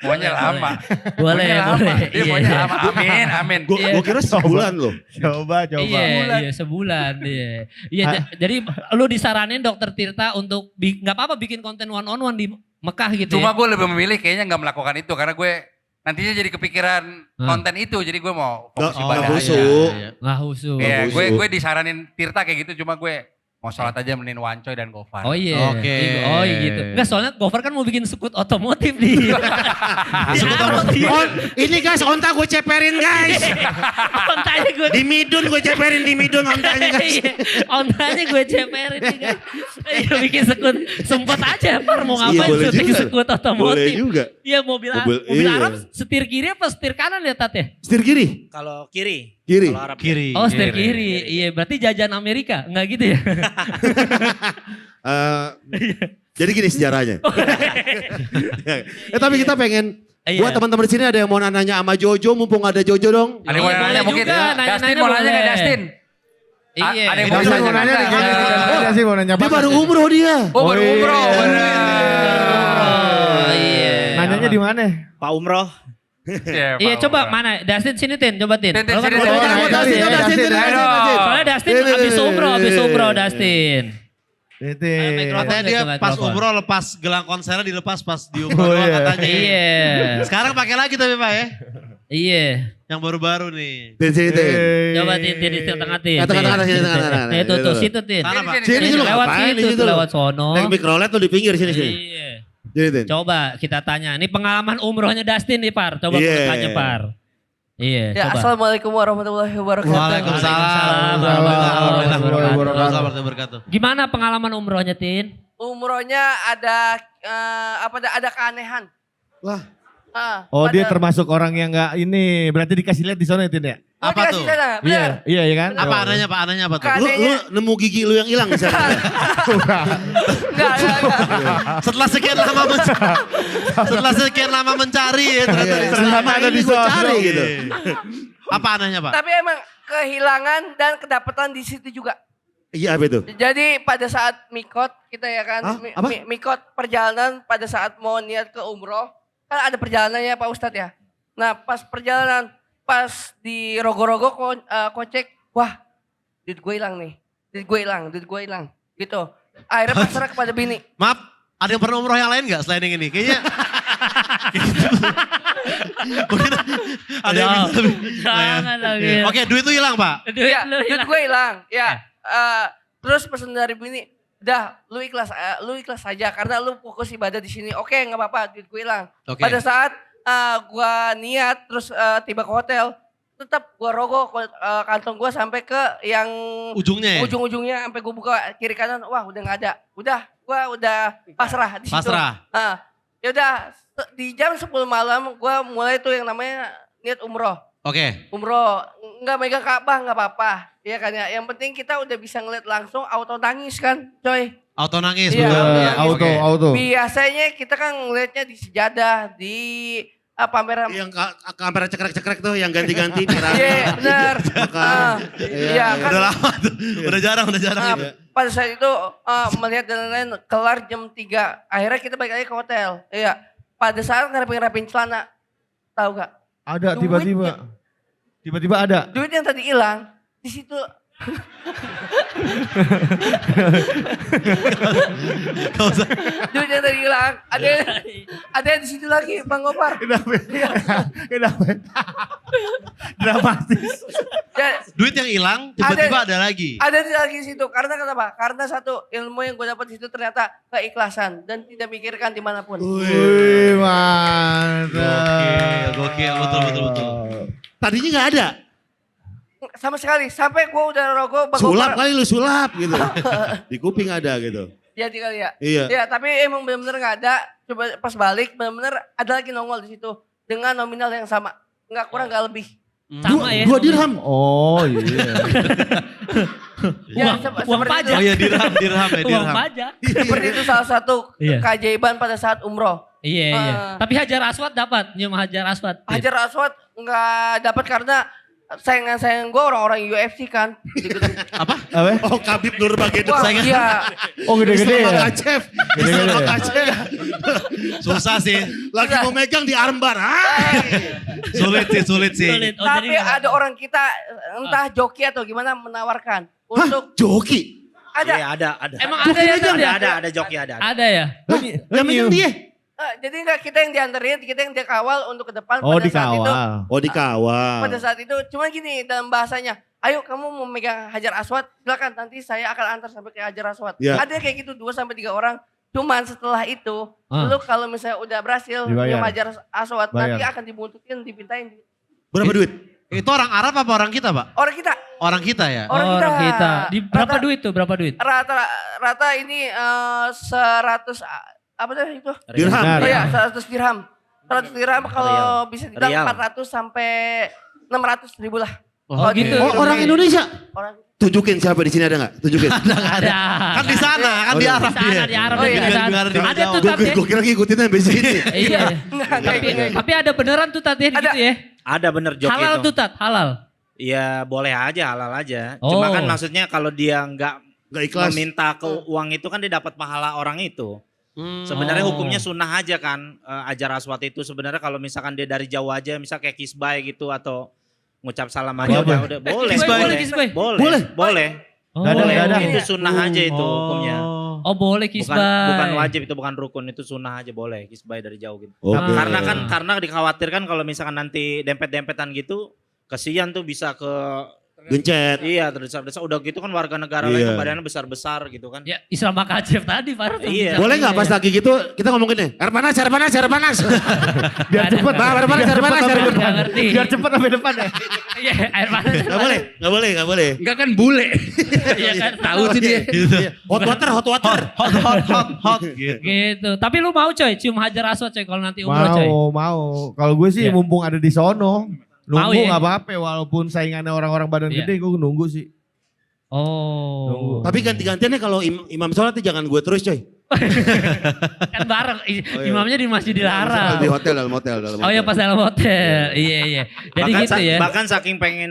Maunya lama. Boleh, Maunya lama. boleh. Dia Iya. maunya lama. Amin, amin. Gue kira sebulan loh. Coba. Iya, sebulan. Iya, iya. Jadi lu disaranin dokter Tirta untuk nggak apa-apa bikin konten one on one di Mekah gitu. Cuma ya? gue lebih memilih kayaknya nggak melakukan itu karena gue nantinya jadi kepikiran konten itu. Jadi gue mau fokus Nggak ibadah aja. busuk. Nggak khusus. Iya, Nggak gue busuk. disaranin Tirta kayak gitu. Cuma gue mau sholat aja mending Wancoy dan Gofar. Oh iya. Oke. Oh iya gitu. Enggak soalnya Gofar kan mau bikin skut otomotif di. Ini guys onta gue ceperin guys. Ontanya gue. Di midun gue ceperin di midun ontanya guys. Iya, ontanya gue ceperin nih guys. Iya bikin skut. Sempet aja Par mau ngapain boleh syuting juga. skut otomotif. Boleh juga. Iya mobil iya. Arab setir kiri apa setir kanan ya Tat ya? Setir kiri. Kalau kiri. Kiri. Kalau Arab Kiri. Oh setir kiri. Iya berarti jajan Amerika. Enggak gitu ya? Jadi gini sejarahnya. Tapi kita pengen Iya. buat teman-teman di sini ada yang mau nanya sama Jojo, mumpung ada Jojo dong. Ada yang mau Boleh nanya mungkin. juga, nanya-nanya Dustin mau nanya nggak boleh. Dustin? Iya. Ada yang Kita mau mau nanya nanya nih, nggak? kayaknya sih mau nanya Dia apa? baru umroh dia. Oh baru iya. umroh. bener. Oh iya. Nanyanya di mana? Pak Umroh. Iya, Iya Pak coba Umroh. mana Dustin sini Tin coba Tin. Tin, Kalau kan sini, udah Tin. orang- Mau Dustin, Iya, Dustin, Dustin, Dustin, ayo. Dustin. Soalnya Dustin Ini, habis ini. umroh Dustin. Itu. mikrofon. Katanya dia Itu pas mikrofon. umroh lepas gelang konsernya dilepas pas di umroh Oh, doang iya. katanya. Iya. Sekarang pakai lagi tapi Pak ya. Iya. Yang baru-baru nih. Tin, sini, Tin. Coba Tin di tengah Tin. Tengah-tengah, sini, tengah-tengah. Nah, itu tuh situ Tin. Sana Pak. Sini, sini, Lewat ngapain di situ situ tuh, lo? lewat sono. Naik mikrolet tuh di pinggir sini sini. Iya. Jadi Tin. Coba kita tanya. Ini pengalaman umrohnya Dustin nih Par. Coba Iya. kita tanya Par. Iya, Ya, coba. Assalamualaikum warahmatullahi wabarakatuh. Waalaikumsalam warahmatullahi wabarakatuh. Gimana pengalaman umrohnya Tin? Umrohnya ada ada keanehan. Lah. Oh dia pada- termasuk orang yang nggak ini berarti dikasih lihat di sana ya Tin ya? Gua Apa dikasih tuh? sana, bener. Iya kan? Apa anehnya Pak? Anehnya apa tuh? Kan- Lu Adanya- nemu gigi lu yang hilang misalnya. Enggak. Setelah sekian lama setelah sekian lama mencari ya ternyata di Ternyata sana. ada di Ini gua sono. cari gitu. Apa anehnya Pak? Tapi emang kehilangan dan kedapatan di situ juga. Iya apa itu? Jadi pada saat mikot kita ya kan, Hah? Apa? mikot perjalanan pada saat mau niat ke umroh, kan ada perjalanannya Pak Ustadz ya. Nah pas perjalanan, pas di rogo-rogo kocek, wah duit gue hilang nih, duit gue hilang, gitu. Akhirnya pasrah kepada bini. Maaf, ada yang pernah umroh yang lain nggak selain yang ini? Kayaknya mungkin ada yang bisa lebih. Jangan lagi. Oke, duit itu hilang Pak. Duit Ya, lu duit hilang. gue hilang. Ya, terus pesan dari bini, udah lu ikhlas aja karena lu fokus ibadah di sini. Oke, nggak apa-apa, duit gue hilang. Oke. Pada saat gue niat terus tiba ke hotel, tetap gue rogoh kantong gue sampai ke yang Ujungnya ya? ujung-ujungnya sampai gue buka kiri kanan, wah udah nggak ada. Gue udah pasrah di situ. Pasrah. Ya udah di jam 10 malam gue mulai tuh yang namanya niat umroh. Oke. Umroh, nggak megang Ka'bah nggak apa-apa, ya kan ya. Yang penting kita udah bisa ngeliat langsung, auto nangis kan, coy. Auto nangis. Iya, betul. iya, Auto, Oke. auto. Biasanya kita kan ngeliatnya di sejadah, di pameran. Yang kamera cekrek-cekrek tuh yang ganti-ganti. merah. Iya, benar. Iya kan. Udah lama tuh. Udah jarang Nah, itu. pada saat itu melihat dan lain-lain kelar jam 3. Akhirnya kita balik lagi ke hotel. Iya. Pada saat ngerapin celana, tahu gak? Ada Duitnya. tiba-tiba. Tiba-tiba ada. Duit yang tadi hilang di situ. Gak usah. Duit yang tadi hilang, ada di situ lagi, Bang Gopar. Kenapa? Dramatis. Ya, Duit yang hilang tiba-tiba ada lagi. ada di lagi di situ. Karena kenapa? Karena satu ilmu yang gue dapat di situ ternyata keikhlasan dan tidak mikirkan dimanapun. Wih, mantap. Gokil, betul. Tadinya nggak ada. Sama sekali, sampai gue udah rogo Bang Sulap Gopar. kali lu sulap gitu. Di kuping ada gitu. Jadi kali ya. Iya. Ya, tapi emang benar-benar nggak ada. Coba pas balik benar-benar ada lagi nongol di situ dengan nominal yang sama. Nggak kurang nggak lebih. Sama ya. 2 dirham. Oh iya. Ya, Uang seperti pajak. itu. Oh iya dirham ya Uang dirham. pajak. Seperti itu salah satu Iya. keajaiban pada saat umroh. Iya. Tapi Hajar Aswad dapat, nyium Hajar Aswad. Hajar Aswad nggak dapat karena saingan gue orang-orang UFC kan. Apa? Oh Khabib Nurmagomedov. Wah, Saingan. iya. Oh gede-gede Islam ya. Makachev. Gede-gede Islam ya? Makachev. Susah sih. Lagi mau megang di armbar. Sulit sih. Sulit. Oh, Tapi jadi nggak- ada orang kita entah joki atau gimana menawarkan untuk Joki. ada. Iya ada. Emang ada ya Tam, ya? Ada joki ada. Ada ya? Yang megang dia. Jadi enggak kita yang dianterin, kita yang dikawal untuk ke depan Oh pada saat itu. dikawal. Oh dikawal. Pada saat itu cuma gini dalam bahasanya, ayo kamu mau megang Hajar Aswad, silakan nanti saya akan antar sampai ke Hajar Aswad. Ya. Ada kayak gitu 2-3 orang. Cuman setelah itu, Ah. lu kalau misalnya udah berhasil Dibayar. nyium Hajar Aswad, Bayar. nanti akan dibuntutin, dipintain. Berapa duit? Itu orang Arab apa orang kita Pak? Orang kita, Orang kita ya? Orang kita. Di berapa Rata- duit tuh? Berapa duit? rata ini 100, apa tuh itu? Dirham. Benar. Oh ya, 100 dirham. 100 dirham kalau bisa dibilang Rial. 400 sampai 600 ribu lah. Oh, oke. gitu. Oh orang Indonesia. Orang Tunjukin siapa di sini ada nggak? Tunjukin. Ada. Kan di sana, kan di Oh, Arab Di sana, dia. di Arab. Oh, iya. di sana. Biar Ada jauh. tuh Tat ya. Gue kira ngikutin sampai sini. Iya. Enggak, kayak gini. Tapi ada beneran tuh Tat ya Ada. gitu ya. Ada bener joki Halal itu. tuh Tat, halal. Iya boleh aja halal aja. Oh. Cuma kan maksudnya kalau dia nggak Nggak ikhlas. meminta ke uang itu kan dia dapat pahala orang itu. Sebenarnya Oh. hukumnya sunnah aja kan. Hajar Aswad itu sebenarnya kalau misalkan dia dari jauh aja misal kayak kisbay gitu atau ngucap salam aja udah boleh. Kisbay, boleh. kisbay. Boleh. Oh. Dadah, Boleh. dadah. Itu sunnah aja itu hukumnya. Oh boleh kisbay. Bukan wajib itu bukan rukun itu sunnah aja boleh kisbay dari jauh gitu. Oke. Karena dikhawatirkan kalau misalkan nanti dempet-dempetan gitu kesian tuh bisa ke Gencet. iya terdesak-desak udah gitu kan warga negara Iya. lain badannya besar-besar gitu kan. Ya Islam Makachev tadi Pak. Iya. Boleh nggak pas lagi gitu kita ngomongin nih air panas, air panas, air panas. Biar cepet. Air panas, air panas, air panas. Nggak ngerti. Biar cepet sampai depan ya. Iya air panas. Nggak boleh, nggak boleh, nggak boleh. Enggak kan bule. Iya kan. Tahu tuh dia. Gitu. Hot water, hot water. Hot. Gitu. Gitu. Tapi lu mau coy cium Hajar Aswad coy kalau nanti umroh coy. Mau. Kalau gue sih Iya. mumpung ada di sono. Nunggu ya? nggak apa-apa, walaupun saingannya orang-orang badan Iya. gede, gue nunggu sih. Oh. Tapi ganti-gantiannya kalau imam sholat tuh jangan gue terus coy. Kan bareng, iya. imamnya di masjid dilarang. Di hotel, dalam hotel. Oh ya pas dalam hotel, iya. Jadi Bahkan, gitu ya. bahkan saking pengen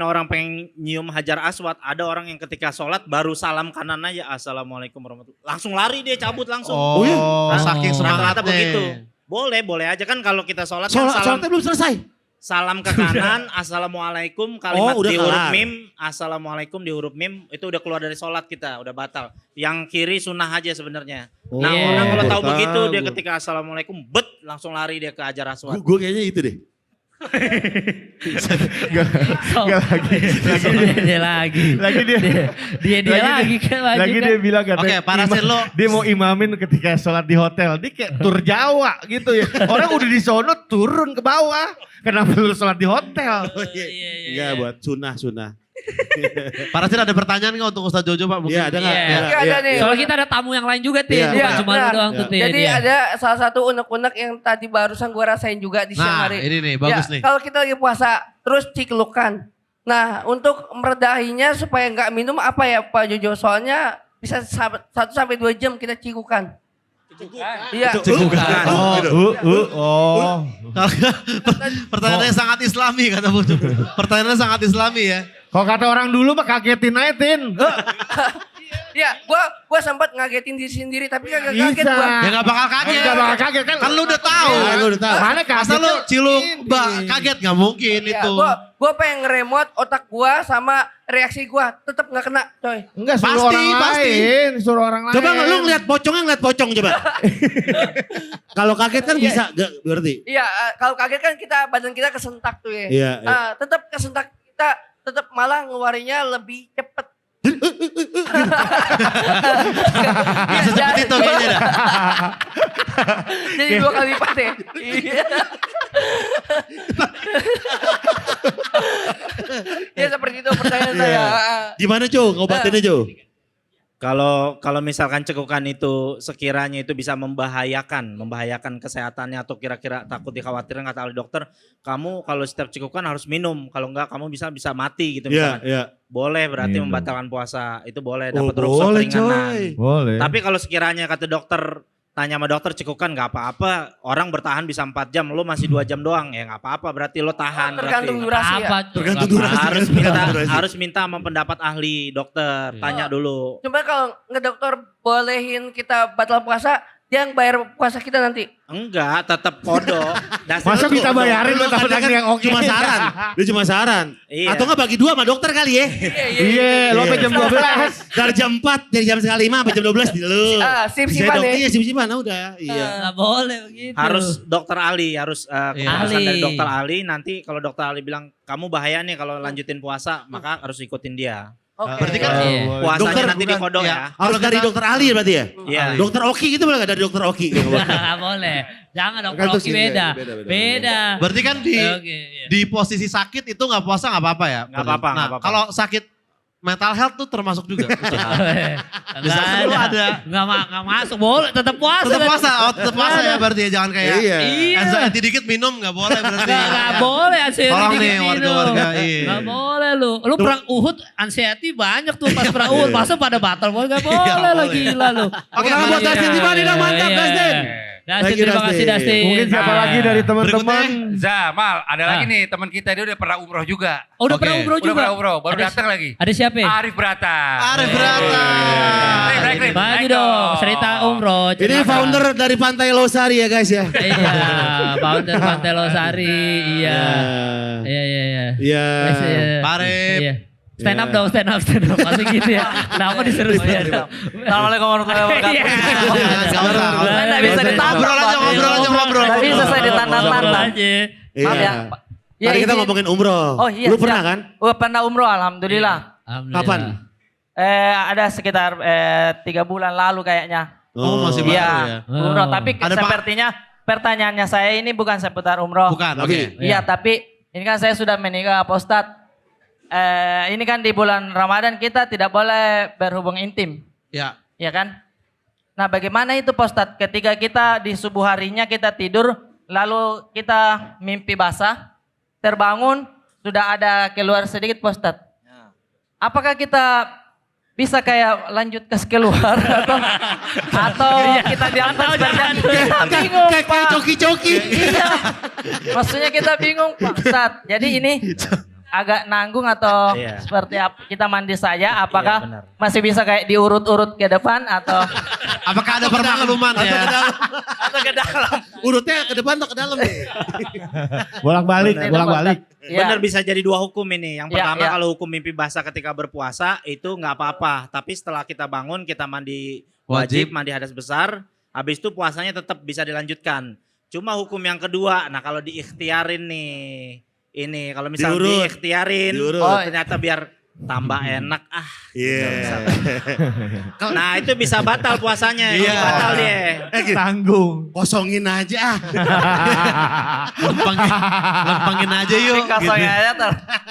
nyium Hajar Aswad, ada orang yang ketika sholat baru salam kanan aja, assalamualaikum warahmatullahi. Langsung lari dia cabut langsung. Oh, iya? saking Rata-rata semangatnya. begitu. Boleh aja kan kalau kita sholat kan Sholatnya belum selesai. salam ke kanan, assalamualaikum, kalimat udah di huruf kelar. mim, assalamualaikum di huruf mim, itu udah keluar dari sholat kita, udah batal. Yang kiri sunnah aja sebenarnya. Nah Iya. orang kalau tahu Tahu. begitu dia ketika assalamualum, langsung lari dia ke Hajar Aswad. Gue kayaknya itu deh. Gak lagi. Dia lagi. Lagi dia. Dia lagi kan maju Lagi kan. dia bilang katanya. Oke, Parasil lo. Dia mau imamin ketika sholat di hotel. Dia kayak tur Jawa gitu ya. Orang udah di sono turun ke bawah. Kenapa lu sholat di hotel? Enggak buat sunnah. Parasil ada pertanyaan nggak untuk Ustadz Jojo Pak? Mungkin? Iya ada nggak? Iya. Iya, ada nih. Soalnya kita ada tamu yang lain juga, Tin. Iya. Bukan Iya, cuma lu benar. doang tuh, Tin. Jadi Iya. ada salah satu unek-unek yang tadi barusan gue rasain juga di siang Nah, hari. ini nih, bagus Ya, nih. Kalau kita lagi puasa, terus ciklukan. Nah, untuk meredahinya supaya nggak minum apa ya Pak Jojo? Soalnya bisa 1-2 jam kita cikukan. Iya. Cekukan. Oh. Pertanyaannya sangat islami kata Bu. Pertanyaannya sangat islami ya. Kalau kata orang dulu mah kagetin aja, Tin. Iya, gua sempat ngagetin diri sendiri tapi kagak kaget Bisa. gua. Ya gak bakal kaget. Gak bakal kaget kan. Kan lu udah tahu. Iya, lu udah tahu. Mana kaget? Masa lu ciluk kaget gak mungkin Iya, itu. gua pengen ngeremot otak gua sama reaksi gua tetap nggak kena, coy. Enggak, suruh Pasti, orang pasti. lain. Suruh orang lain. Coba lu ngeliat ngeliat pocong coba. Kalau kaget kan bisa, gak berarti. Iya, kalau kaget kan badan kita kesentak tuh ya. Iya, iya. Tetap kesentak kita tetap malah ngeluarinnya lebih cepet. Gak secepat itu kayaknya dah. Jadi 2 kali lipat ya. Iya. Ya seperti itu pertanyaan saya. Gimana Jo, ngobatinnya Jo? Kalau misalkan cekukan itu sekiranya itu bisa membahayakan kesehatannya atau kira-kira takut dikhawatirkan kata ahli dokter, kamu kalau setiap cekukan harus minum, kalau enggak kamu bisa mati gitu misalkan. Iya. Boleh berarti Minum. membatalkan puasa, itu boleh Oh, dapat rukhsah boleh keringanan. coy. Boleh. Tapi kalau sekiranya kata dokter, tanya sama dokter cekukan nggak apa-apa, orang bertahan bisa 4 jam, lo masih 2 jam doang, ya nggak apa-apa berarti lo tahan. Tergantung berarti. durasi ya. Apa tuh? Tergantung Nggak durasi. apa-apa. harus minta sama pendapat ahli dokter, tanya dulu. Cuma kalau ngedokter bolehin kita batal puasa, dia yang bayar puasa kita nanti. Enggak, tetap kodok. Masa kita bayarin lo Kan tahu yang oke. cuma saran. Dia cuma saran. Iya. Atau enggak bagi 2 sama dokter kali ya. Iya, lo sampai jam 12. Dari jam 4, dari jam 1:05 sampai jam 12 di lu. Sip-sipan ya. Iya, sip-sipan udah. Iya. Nggak boleh begitu. Harus dokter ahli, harus keputusan Ahli. dari dokter ahli. Nanti kalau dokter ahli bilang kamu bahaya nih kalau lanjutin puasa, maka harus ikutin dia. Oke. Berarti kan Iya. Puasanya Dokter nanti bukan, dikodok ya. ya. Harus dari dokter ahli ya berarti ya? Iya. Dokter Oki gitu boleh nggak dari dokter Oki? Nggak boleh. Jangan dong, Kan itu Rocky sih, beda. beda. Beda. Berarti kan Oke, iya. di posisi sakit itu nggak puasa nggak apa-apa ya? Nggak apa-apa, Nah, nggak apa-apa. kalau sakit mental health tuh termasuk juga. Misalkan lu ada. Nggak masuk, boleh tetap puasa. Tetap puasa, tetap puasa ya berarti ya, jangan kayak Iya. anxiety dikit minum nggak boleh berarti. Nggak boleh anxiety Tolong dikit nih minum. warga-warga, iya. Nggak boleh lu. Lu perang Uhud anxiety banyak tuh pas perang Uhud. Masa pada batal boleh nggak boleh Iya, lah boleh. gila lu. Oke, Tangan buat Dustin Tiffany dong, mantap, Dustin. Dustin, Thank you, terima kasih Dustin. Dustin. Mungkin siapa Nah. lagi dari teman-teman? Zamal, ada lagi nih teman kita dia udah pernah umroh juga. Oh, udah Oke. pernah umroh Udah juga? pernah umroh, baru Ada- datang lagi. Ada siapa ya? Arif Brata. Arif Brata. Naik, Maju dong, cerita umroh. Ini cerita. founder dari Pantai Losari ya guys ya. Iya, founder Pantai Losari. Iya. Iya, iya, iya. Iya. Yes, iya. Pak Arif. Iya. Stand up Iya. dong, stand up. Masih gitu ya. Kenapa disuruh stand up? Assalamualaikum warahmatullahi wabarakatuh. Iya. Nggak usah. Nggak bisa ditantang, Ngobrol aja, Pak. ngobrol. Nggak bisa saya ditantang-tantang. Ngobrol aja. Maaf ya. Iya. Tadi kita ngomongin umroh. Oh iya. Lu pernah siap. kan? Oh, pernah umroh alhamdulillah. Alhamdulillah. Kapan? Ada sekitar 3 bulan lalu kayaknya. Oh, masih baru Iya, ya. umroh. Oh. Tapi Ada sepertinya pertanyaannya saya ini bukan seputar umroh. Bukan, oke. Oke. Iya, tapi ini kan saya sudah menikah Pak Ustadz. Ini kan di bulan Ramadan kita tidak boleh berhubung intim. Ya. Ya kan? Nah bagaimana itu Pak Ustadz ketika kita di subuh harinya kita tidur lalu kita mimpi basah, terbangun sudah ada keluar sedikit Pak Ustadz. Apakah kita bisa kayak lanjut ke keluar atau kita di atas badan? Kita bingung Pak. Coki-coki. Iya. Maksudnya kita bingung Pak Ustadz. Jadi ini agak nanggung atau Iya. seperti apa? Kita mandi saja apakah Iya, benar. masih bisa kayak diurut-urut ke depan atau Apakah ada permakluman ya? atau ke dalam? Urutnya ke depan atau ke dalam nih? Bolak-balik, Benar, bolak-balik. Iya. Benar bisa jadi dua hukum ini. Yang Iya, pertama iya. kalau hukum mimpi basah ketika berpuasa itu nggak apa-apa. Tapi setelah kita bangun kita mandi wajib, mandi hadas besar. Habis itu puasanya tetap bisa dilanjutkan. Cuma hukum yang kedua, nah kalau diikhtiarin nih. Ini kalau misalnya Diurut. diikhtiarin, Diurut. oh ternyata biar tambah enak Iya. Nah itu bisa batal puasanya. Iya. Batal dia. Tanggung. Kosongin aja. Lempangin aja yuk. Tapi kosongnya gitu. aja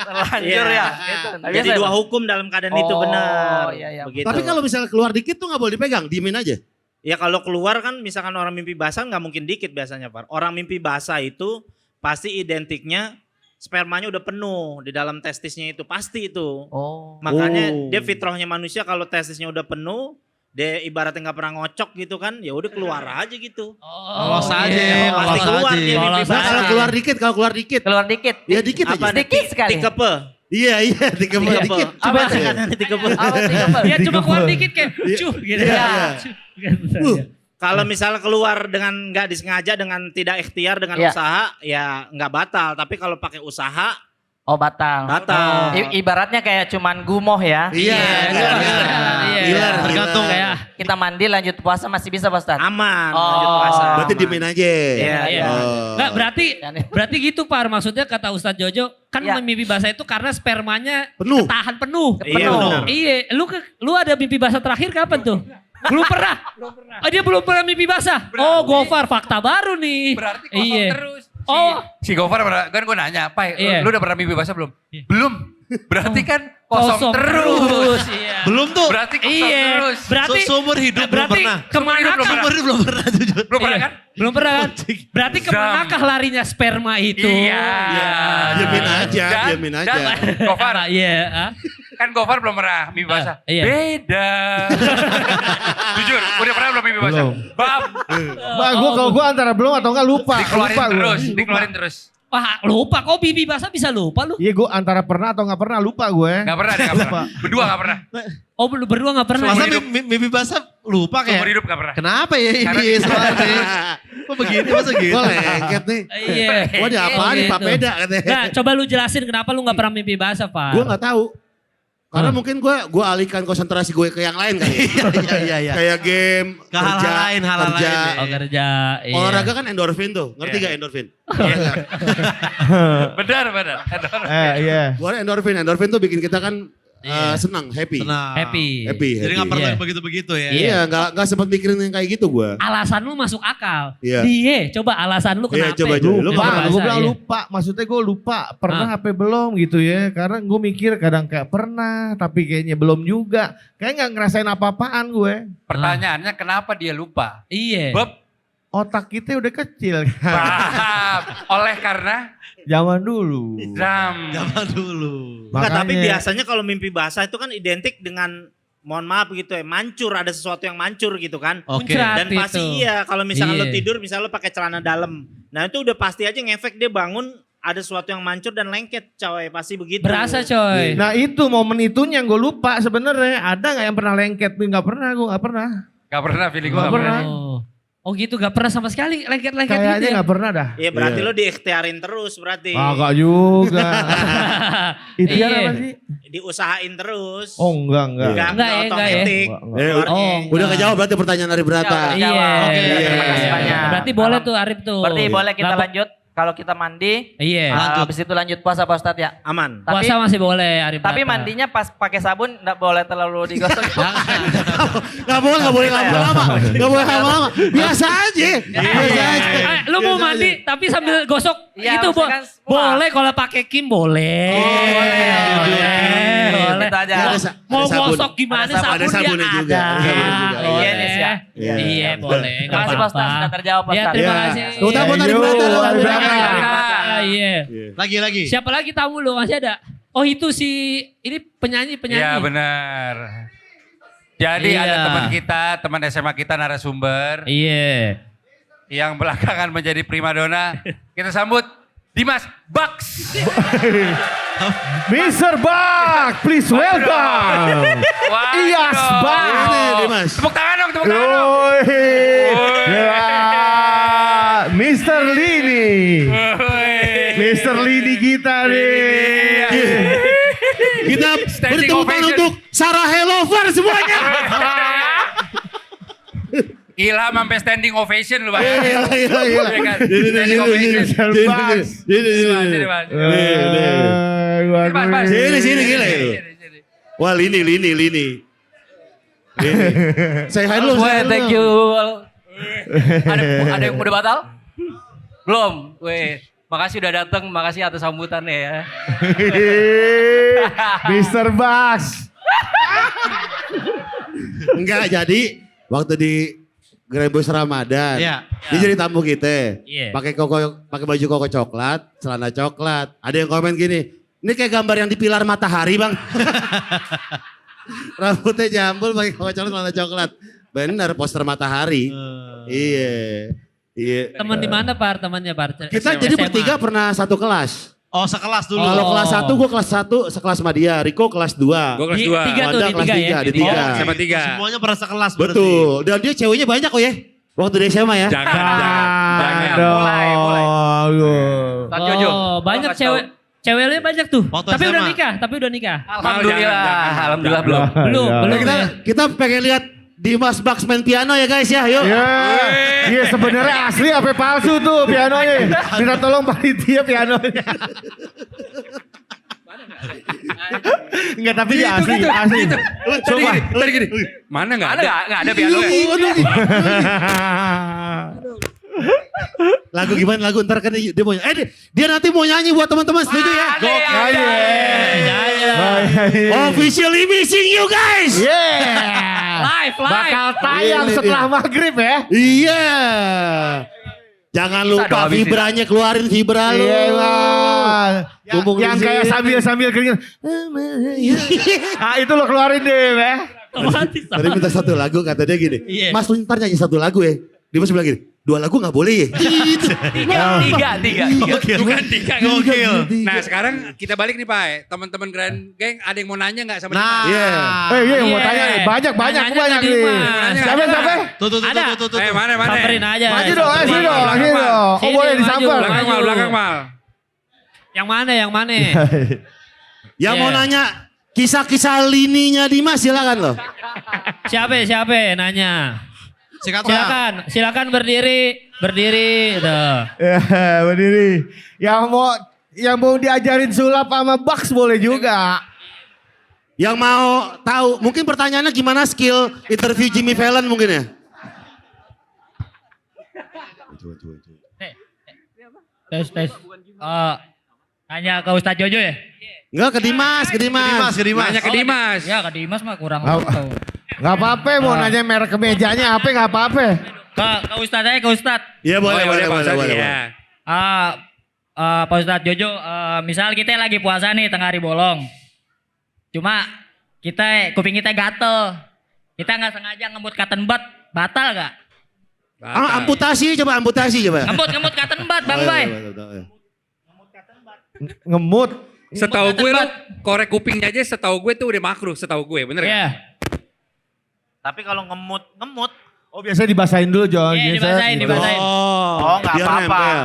terlanjur Iya. ya. Gitu. Nggak Jadi bisa, dua Pak? hukum dalam keadaan itu Oh, benar. iya, iya. Begitu. Tapi kalau misalnya keluar dikit tuh nggak boleh dipegang, diemin aja. Ya kalau keluar kan misalkan orang mimpi basah nggak mungkin dikit biasanya Pak. Orang mimpi basah itu pasti identiknya spermanya udah penuh di dalam testisnya itu. Pasti itu. Oh. Makanya Oh. dia fitrahnya manusia kalau testisnya udah penuh. Dia ibaratnya nggak pernah ngocok gitu kan. Ya udah keluar aja gitu. Lolos aja, iya. Pasti lolos keluar aja. dia mimpi Lolos Nah, basah. kalau keluar dikit. Keluar dikit. Ya dikit Apa aja. nih? Sedikit sekali. Tikepe. Iya, dikit. Tikepe. Apa Coba sih? katanya tikepe. Apa sih, Pak? Dia cuma keluar dikit kayak cuh gitu. Iya. Iya. Kalau misalnya keluar dengan nggak disengaja, dengan tidak ikhtiar, dengan Iya. usaha, ya nggak batal. Tapi kalau pakai usaha, Oh batal. batal. Ibaratnya kayak cuman gumoh ya. Iya. Iya. Tergantung Kayak Kita mandi lanjut puasa masih bisa Pak Ustadz? Aman. Oh. lanjut puasa. Berarti Aman. diemin aja. Iya, iya. Oh. Nggak, berarti gitu Par, maksudnya kata Ustadz Jojo, kan Iya. mimpi basah itu karena spermanya Penuh. tahan penuh. Iya, benar. Iya, lu ada mimpi basah terakhir kapan tuh? Belum pernah. Oh, dia belum pernah mimpi basah. Oh, Gofar fakta baru nih. Berarti kosong Iya. terus. Oh. Si Gofar pernah, kan gue nanya, Pai, Iya. lu udah pernah mimpi basah belum? Iya. Belum. Berarti kan kosong, terus. Iya. Belum tuh. Berarti kosong Iya. terus. Berarti Seumur hidup belum berarti pernah. kemana Seumur hidup Umur belum pernah jujur. Belum pernah Iya. kan? Belum pernah kan? Berarti kemanakah larinya sperma itu? Iya. Diemin aja, Dan- diemin aja. dan Gofar, Apa? Iya. ah? kan Gofar belum pernah mimpi basah. Iya. Beda. Jujur, udah pernah belum mimpi basah? Belum. Bab, Bah, kalau gua antara belum atau enggak lupa. dikeluarin Lupa gua. terus, Lupa. dikeluarin terus. Wah, lupa. Kok mimpi basah bisa lupa lu? Iya, gua antara pernah atau enggak pernah lupa gue. Gak pernah, dia gak pernah. Berdua gak pernah. Oh, lu berdua gak pernah? Masa hidup. mimpi basah lupa Seumur kayak. hidup gak pernah. Kenapa ya Karena- ini soalnya? Kok begini masa gitu? Gue lengket nih. Iya. Wah, dia apaan nih, Gitu. papeda katanya. Nah, coba lu jelasin kenapa lu gak pernah mimpi basah, Pak. Gue nggak tahu. Karena mungkin gue alihkan konsentrasi gue ke yang lain kali. Iya. Kayak game, Ke hal-hal lain, hal-hal kerja. lain, Oh, kerja. Iya. Olahraga kan endorfin tuh. Ngerti Iya. gak endorfin? Benar. Iya. Gue endorfin tuh bikin kita kan senang, happy. Tenang. Happy. Jadi gak pernah Iya. begitu-begitu ya. Iya, nggak sempat mikirin yang kayak gitu gue. Alasan lu masuk akal. Iya. Dia, coba alasan lu Iya, kenapa? coba, ya? coba. Lu Lupa, pernah, gue bilang Iya. lupa. Maksudnya gue lupa. Pernah apa belum gitu ya. Karena gue mikir kadang kayak pernah. Tapi kayaknya belum juga. Kayak gak ngerasain apa-apaan gue. Pertanyaannya kenapa dia lupa? Iya. Bob, Otak kita udah kecil. paham. Oleh karena Zaman dulu. Zam. Zaman dulu. Enggak, tapi Makanya- biasanya kalau mimpi basah itu kan identik dengan mohon maaf gitu ya, mancur, ada sesuatu yang mancur gitu kan. Oke. Muncrat. Dan Itu. pasti iya kalau misalnya lo Iya. tidur misalnya lo pakai celana dalam. Nah itu udah pasti aja ngefek dia bangun ada sesuatu yang mancur dan lengket coy, pasti begitu. Berasa coy. Nah itu momen itunya yang gue lupa sebenarnya. Ada gak yang pernah lengket? Gak pernah, gue gak pernah. Gak pernah, feeling gue Nggak gak pernah. pernah. Oh gitu, gak pernah sama sekali lengket-lengket gitu Kayaknya ya? gak pernah dah. Iya berarti Iya. lo diikhtiarin terus berarti. Agak juga. Ikhtiar Iya. apa sih? Diusahain terus. Oh enggak. Enggak Enggak ya, enggak ya. otomatis. Eh, Oh, udah kejawab berarti pertanyaan dari Berata. Iya. Iya. Terima kasih banyak. Berarti boleh tuh Arif tuh. Berarti boleh kita Nggak- lanjut. Kalau kita mandi, Iya. habis itu lanjut puasa Pak Ustadz ya. Aman. Tapi- Puasa masih boleh Arif. Tapi Brata. mandinya pas pakai sabun enggak boleh terlalu digosok. Gak boleh lama-lama. Gak boleh lama-lama. Biasa aja. Biasa aja. Lu mau Biasa mandi tapi sambil gosok Iya, itu misalkan semua. boleh kalau pakai Kim boleh. Boleh. Itu aja. Mau Ada sabun. gosok gimana Ada sabun, Ada sabunnya dia juga, ada. ada sabunnya juga. Boleh. Iya, Nis, ya. Iya. Iya, boleh. Terima kasih Pak Ustadz, sudah terjawab Pak Ya, Ustadz. terima Iya. kasih. Tepuk tangan tadi Thank you. belakang, Ada belakang. belakang. Iya. Lagi. Siapa lagi tamu lu masih ada? Oh itu si ini penyanyi. Iya benar. Jadi Iya. ada teman kita, teman SMA kita narasumber Iya. yang belakangan menjadi primadona. Kita sambut Dimas Bucks. Mr. Bak, please welcome. Iyas Bak. Ini Dimas. Tepuk tangan dong, tepuk tangan dong. Ya, Mr. Lini. Mr. Lini kita nih. Kita beri tepuk tangan ovation. untuk Sarah Hellover semuanya. Ilham sampai standing ovation lu, Bang. Gila. Iya kan? Standing ovation. Sini, Mas. Mas. Sini, gila itu. Wah, Lini. Say hi dulu. Weh, thank you. Ada yang udah batal? Belum. Weh, makasih udah datang, makasih atas sambutannya ya. Mr. Bak. Enggak, jadi waktu di Grand Boys Ramadan, Iya. dia jadi tamu kita. Iya. Pakai baju koko coklat, celana coklat. Ada yang komen gini, ini kayak gambar yang di pilar matahari, Bang. Rambutnya jambul pakai koko coklat, celana coklat. Bener, poster matahari. Iya. Teman di mana Par? Temannya Par? Kita jadi bertiga pernah satu kelas. Oh sekelas dulu. Kalau kelas 1, gue kelas 1 sekelas sama dia. Riko kelas 2. Gue kelas 2. Tiga tuh, Wanda di kelas tiga ya? 3, di Di 3. Oh, sama 3. Semuanya pernah sekelas berarti. Betul. Dan dia ceweknya banyak kok ya. Waktu di SMA ya. Jangan. Mulai. Ustadz Jojo. Oh, banyak Kalau cewek. Ceweknya banyak tuh. Waktu Tapi udah SMA. nikah, tapi udah nikah. Alhamdulillah, Jangan. alhamdulillah belum. Belum, Ya. belum. Kita, ya. kita pengen lihat Dimas Bucks main piano ya guys ya. Yuk. Ya, iya sebenarnya asli apa palsu tuh pianonya. Minta tolong panitia pianonya. Enggak tapi dia asli. Tadi gini. Mana nggak ada? Nggak ada piano ya? Lagu gimana lagu ntar kan dia mau dia nanti mau nyanyi buat teman-teman setuju ya. Officially missing you guys. Live. Bakal tayang setelah maghrib ya. Iya. Jangan lupa vibranya keluarin vibra lu. Iya Bang. Tumbuk di Yang sini. kayak sambil keringet. Ah itu lo keluarin deh ya. Otomatis. Tadi minta satu lagu kata dia gini. Iya. Mas lu ntar nyanyi satu lagu ya. Dia masih bilang gini. 2 lagu gak boleh ya. Gitu. Tiga. Bukan 3. Gokil. Nah sekarang kita balik nih Pak. Teman-teman Grand Gang ada yang mau nanya nggak sama Nah. Dimas? Iya. Iya mau Iya. tanya nih. Banyak Nanyanya nih. ke Dimas. Siapa? Tuh. Mana? Samperin aja. Maju dong, Samperin. sini dong. Oh Sini, boleh maju. disamper. Belakang Mal. Yang mana? Yang mau Iya. nanya kisah-kisah lininya Dimas silakan loh. Siapa nanya? Sikat Silakan berdiri. Tuh. Ya berdiri. Yang mau diajarin sulap sama Bucks boleh juga. Yang mau tahu mungkin pertanyaannya gimana skill interview Jimmy Fallon mungkin ya. Tes. Tanya ke Ustadz Jojo ya? Enggak ke Dimas. Nanya ke Dimas. Ya ke Dimas mah kurang Gak tahu. apa-apa mau nanya merek kemejanya apa gak apa-apa. Ke Ustadz aja, ke Ustadz. Iya boleh. Pak Ustadz, ya. Pak Ustadz Jojo, misal kita lagi puasa nih tengah hari bolong. Cuma kuping kita gatel. Kita nggak sengaja ngemut cotton bud, batal gak? Amputasi coba. Ngemut cotton bud Bang Bay. Ngemut. Setahu gue lo korek kupingnya aja setahu gue tuh udah makruh setahu gue bener Iya. ya? Tapi kalau ngemut, Oh biasanya dibasahin dulu John. Iya, Biasa- dibasahin. oh nggak biar apa-apa. nempel.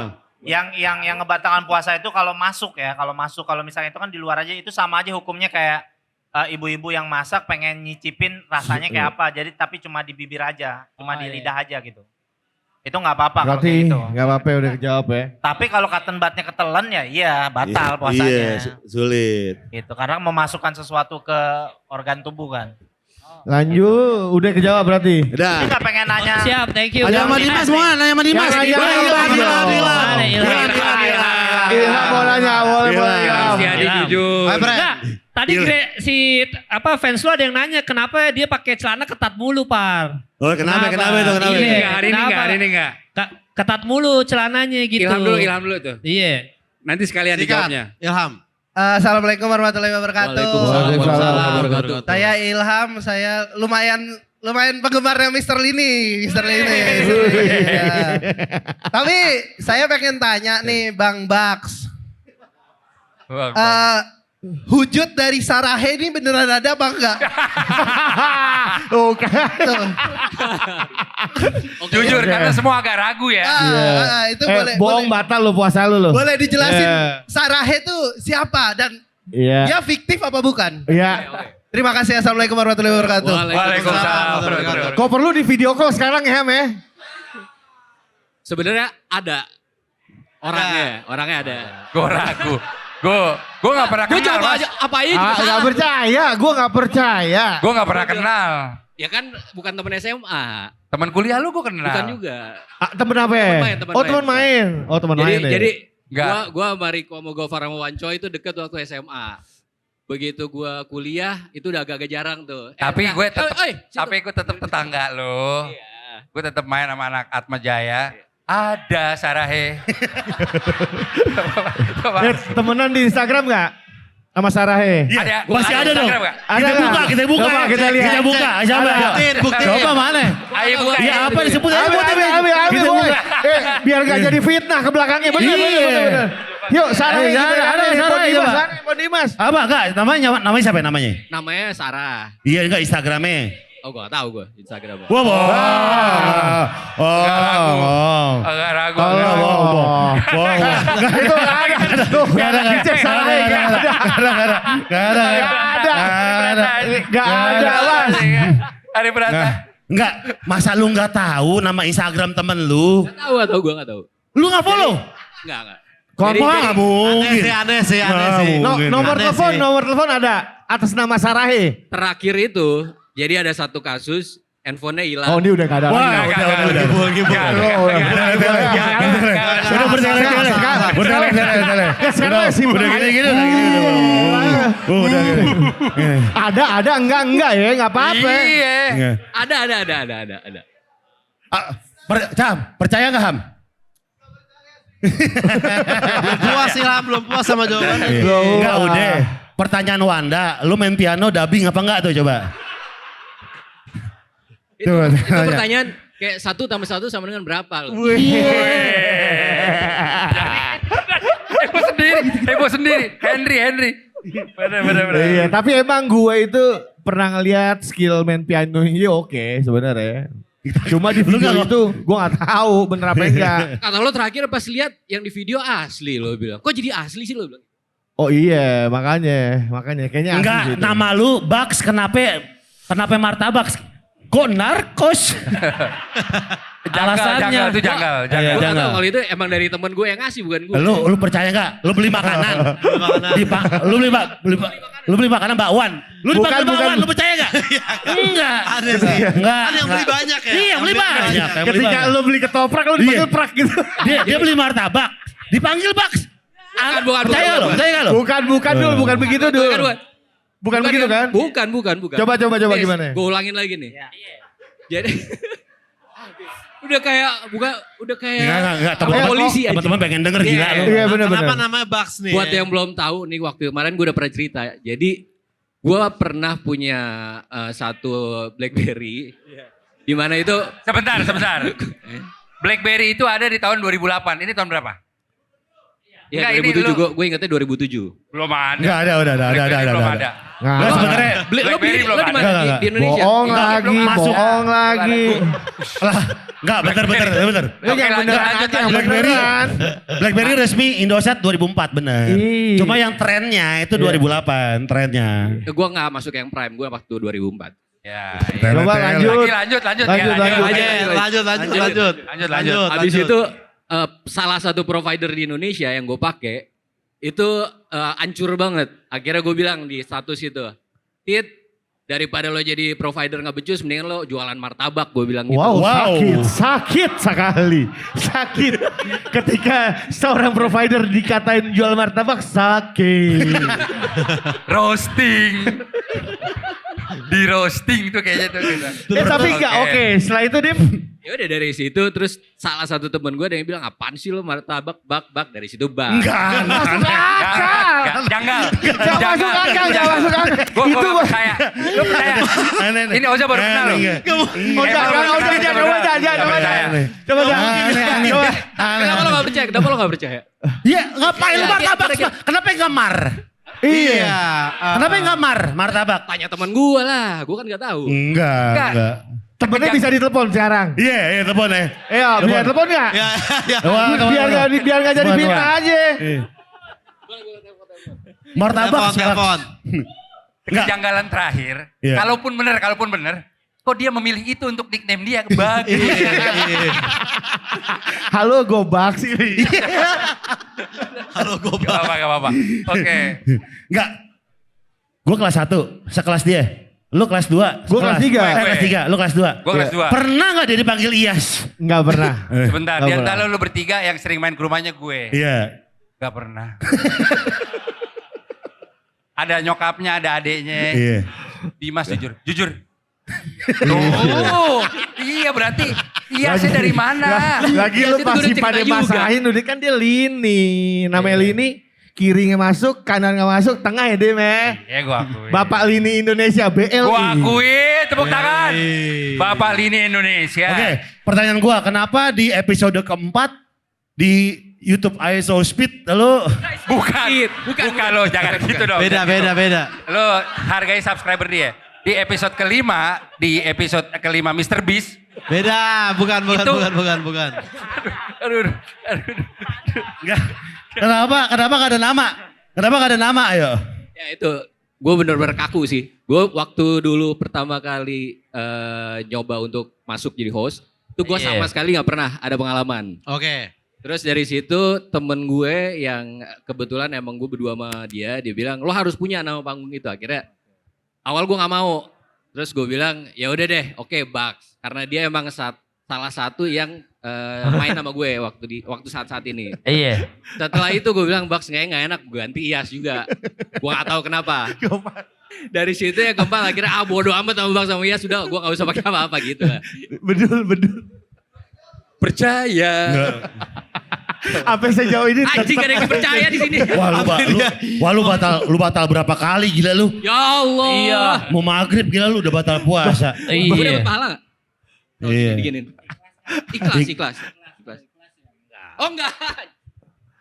Yang ngebatalkan puasa itu kalau masuk, kalau misalnya itu kan di luar aja itu sama aja hukumnya kayak ibu-ibu yang masak pengen nyicipin rasanya kayak apa. Jadi tapi cuma di bibir aja, cuma di lidah aja gitu. Itu nggak apa-apa kalau Berarti kayak gitu. gak apa-apa udah kejawab ya. Tapi kalau cotton budnya ketelan ya iya batal puasanya. Iya sulit. Gitu karena memasukkan sesuatu ke organ tubuh kan. Lanjut, udah kejawab berarti. Udah. Kita pengen nanya. Siap, thank you. Ada sama Dimas semua, nanya sama Dimas. Jangan, Ilham. Mana Ilham? Ilham mau nanya, boleh. jujur. Enggak, tadi fans lu ada yang nanya kenapa dia pakai celana ketat mulu, Par. Oh, kenapa itu? Iya, Hari ini enggak. Ketat mulu celananya gitu. Ilham dulu tuh. Iya. Nanti sekalian dijawabnya. Ilham. Assalamualaikum warahmatullahi wabarakatuh. Waalaikumsalam. Saya Ilham, saya lumayan penggemarnya Mr. Lini. Ya. Tapi saya pengen tanya nih Bang Baks. Hujud dari Sarahe ini beneran ada apa enggak? Jujur karena semua agak ragu ya. Itu boleh. Bohong batal lo puasa lu. Boleh dijelasin Sarahe itu siapa dan Iya. dia fiktif apa bukan? Iya. Terima kasih. Assalamualaikum warahmatullahi wabarakatuh. Waalaikumsalam. Kok perlu di video call sekarang ya, Me? Sebenarnya ada orangnya ada. Gue ragu. Gue gak pernah Gue kenal, coba Mas. aja apain Gak percaya, gue gak percaya. Gue gak pernah kenal. Ya kan bukan temen SMA, Teman kuliah lu gue kenal. bukan juga. Temen apa ya? Temen main. Oh temen main ya. Jadi Enggak. gua sama Riko sama Gofar sama Wanco itu deket waktu SMA. Begitu gua kuliah itu udah agak-agak jarang tuh. Tapi gue tetap, situ. tapi gue tetap tetangga lo. Iya. Gue tetap main sama anak Atma Jaya. Ada Sarahe. Temenan di Instagram gak? Sama Sarahe? Ada. Masih ada dong. Instagram nggak? Ada kita buka. Coba kita lihat. Kita buka, coba. Buktiin. Coba mana? Ayo buka. Iya apa disebut? Ambil, boy. Biar gak jadi fitnah ke belakangnya. Bener. Yuk, Sarahe. Ada Sarahe, coba. Dimas. Apa enggak? Namanya siapa namanya? Namanya Sarah. Iya enggak Instagramnya. Oh gak tahu gue Instagram. Wah, bohong. Agak ragu. Bohong. Itu ada tuh. Gak ada. Dicek Sarahe. Gak ada. Hari Berata. Enggak, masa lu enggak tahu nama Instagram temen lu? Gak tahu gue gak tahu. Lu enggak follow? Enggak. Kamu enggak mungkin. Aneh sih. Nomor telepon ada atas nama Sarahe. Terakhir itu jadi ada satu kasus handphonenya hilang. Oh, ini udah gak ada. Udah Ada enggak ya, enggak apa-apa. Iya. Ada. Cam, percaya enggak Ham? Belum puas sama jawabannya. Enggak udah. Pertanyaan Wanda, lu main piano dubbing apa enggak tuh coba? Itu pertanyaan kayak 1 tambah 1 sama dengan berapa? Heboh sendiri. Henry. Bener. Iya, tapi emang gue itu pernah ngeliat skill main pianonya oke sebenarnya. Cuma di video itu gue gak tahu bener apa enggak. Kata lo terakhir pas lihat yang di video asli lo bilang. Kok jadi asli sih lo bilang? Oh iya, makanya kayaknya Enggak, asli sih itu. nama lu Baks kenapa martabak? Kok narkos? Alasannya. Itu janggal. Iya, Gue jangan. tahu kalau itu emang dari temen gue yang ngasih bukan gue. Lu percaya enggak? Lu beli makanan. Lu beli makanan bakwan. Lu dipanggil bakwan, lu percaya enggak? Enggak. Ada sih. Enggak. Ada yang beli banyak ya. Iya, beli banyak. Ketika lu beli ketoprak lu dipanggil prak gitu. Dia beli martabak, dipanggil Baks. Bukan. Percaya lo? Bukan dulu, bukan begitu dulu. Bukan begitu kan? Bukan. Coba gimana? Gue ulangin lagi nih. Jadi udah kayak Enggak, polisi aja. teman-teman pengen denger gila lu. Iya benar. Kenapa namanya Bucks nih? Buat yang belum tahu nih waktu kemarin gue udah pernah cerita. Jadi gue pernah punya satu BlackBerry. Di mana itu Sebentar. BlackBerry itu ada di tahun 2008. Ini tahun berapa? ya Enggak, ini 2007 gue ingetnya 2007. Belum ada. Enggak ada. BlackBerry belum ada. Lu sebenarnya Lo beli belum lo di mana ada. di Indonesia? Bohong Belum lagi. enggak bener. Lu yang beneran aja yang BlackBerry. beneran. BlackBerry resmi Indosat 2004 bener. Iya. Cuma yang trennya itu 2008 trennya. Gue nggak masuk yang prime, gue waktu 2004. Ya. Coba lanjut. Lanjut. Lanjut. Habis itu salah satu provider di Indonesia yang gue pakai itu hancur banget. Akhirnya gue bilang di status itu, Tit, daripada lo jadi provider nggak becus, mendingan lo jualan martabak, gue bilang gitu. Wow, sakit sekali. Sakit. Ketika seorang provider dikatain jual martabak, sakit. Roasting. Di roasting tuh kayaknya tuh kita. Tapi enggak, oke. Setelah itu Dim, Ya udah dari situ, terus salah satu temen gue ada yang bilang, apaan sih lo martabak, bak, dari situ bak. enggak masuk akal. Janggal. Enggak masuk akal, enggak masuk akal. Gue Itu gak percaya. Lo percaya? Ini Oza baru kenal lo. Coba. Kenapa lo gak percaya? Kenapa lo gak percaya? Iya, ngapain lu martabak? Kenapa enggak mar? Iya. Kenapa enggak mar? Martabak. Tanya teman gue lah, gue kan gak tahu. Enggak. Temennya bisa ditelepon sekarang. Iya, telepon ya. Iya, biar telepon enggak? Biar enggak jadi fitnah aja. Martabak Telepon. Kejanggalan terakhir. Iya. Kalaupun benar, kok dia memilih itu untuk nickname dia? Bagus. Halo Gobak sih. Halo gue Gak apa-apa. Oke. Enggak. Gue kelas 1, sekelas dia. Lu kelas 2. Gua kelas 3. Kelas 3, lu kelas 2. Gue kelas 2. Pernah enggak dia dipanggil Iyas? Enggak pernah. Sebentar, di antara lu bertiga yang sering main ke rumahnya gue. Iya. Gak pernah. Ada nyokapnya, ada adeknya. Iya. Dimas jujur. Tuh, iya berarti sih dari mana? Lagi lu pasti pada masahin udah kan dia lini. Namanya lini, kirinya masuk, kanan nggak masuk, tengah ya Dim ya. Iya gue akui. Bapak Lini Indonesia BLI. Gue akui, tepuk tangan. Bapak Lini Indonesia. Oke, pertanyaan gua, kenapa di episode keempat di YouTube ISO Speed lu Bukan lo, jangan gitu dong. Beda. Lo hargai subscriber dia. Di episode kelima Mr. Beast. Beda, bukan. Aduh. enggak. Kenapa gak ada nama? Kenapa gak ada nama ayo? Ya itu, gue bener-bener kaku sih. Gue waktu dulu pertama kali nyoba untuk masuk jadi host, itu gue sama sekali gak pernah ada pengalaman. Oke. Terus dari situ temen gue yang kebetulan emang gue berdua sama dia bilang lo harus punya nama panggung itu. Akhirnya awal gue gak mau. Terus gue bilang ya udah deh, oke, Bugs. Karena dia emang salah satu yang main sama gue waktu saat ini. Iya. Setelah itu gue bilang Bugs nggak enak, gue ganti Iyas juga. Gue gak tahu kenapa. Dari situ ya Gempal akhirnya bodo amat sama Bugs sama Iyas, sudah gue gak usah pakai apa-apa gitu lah. Betul. Percaya. Apa sejauh ini Anjing gak ada yang percaya di sini. Wah lu batal berapa kali gila lu? Ya Allah. Iya. Mau maghrib gila lu udah batal puasa. Gue dapet pahala gak? Iya. Diginin. Ikhlas. Oh enggak.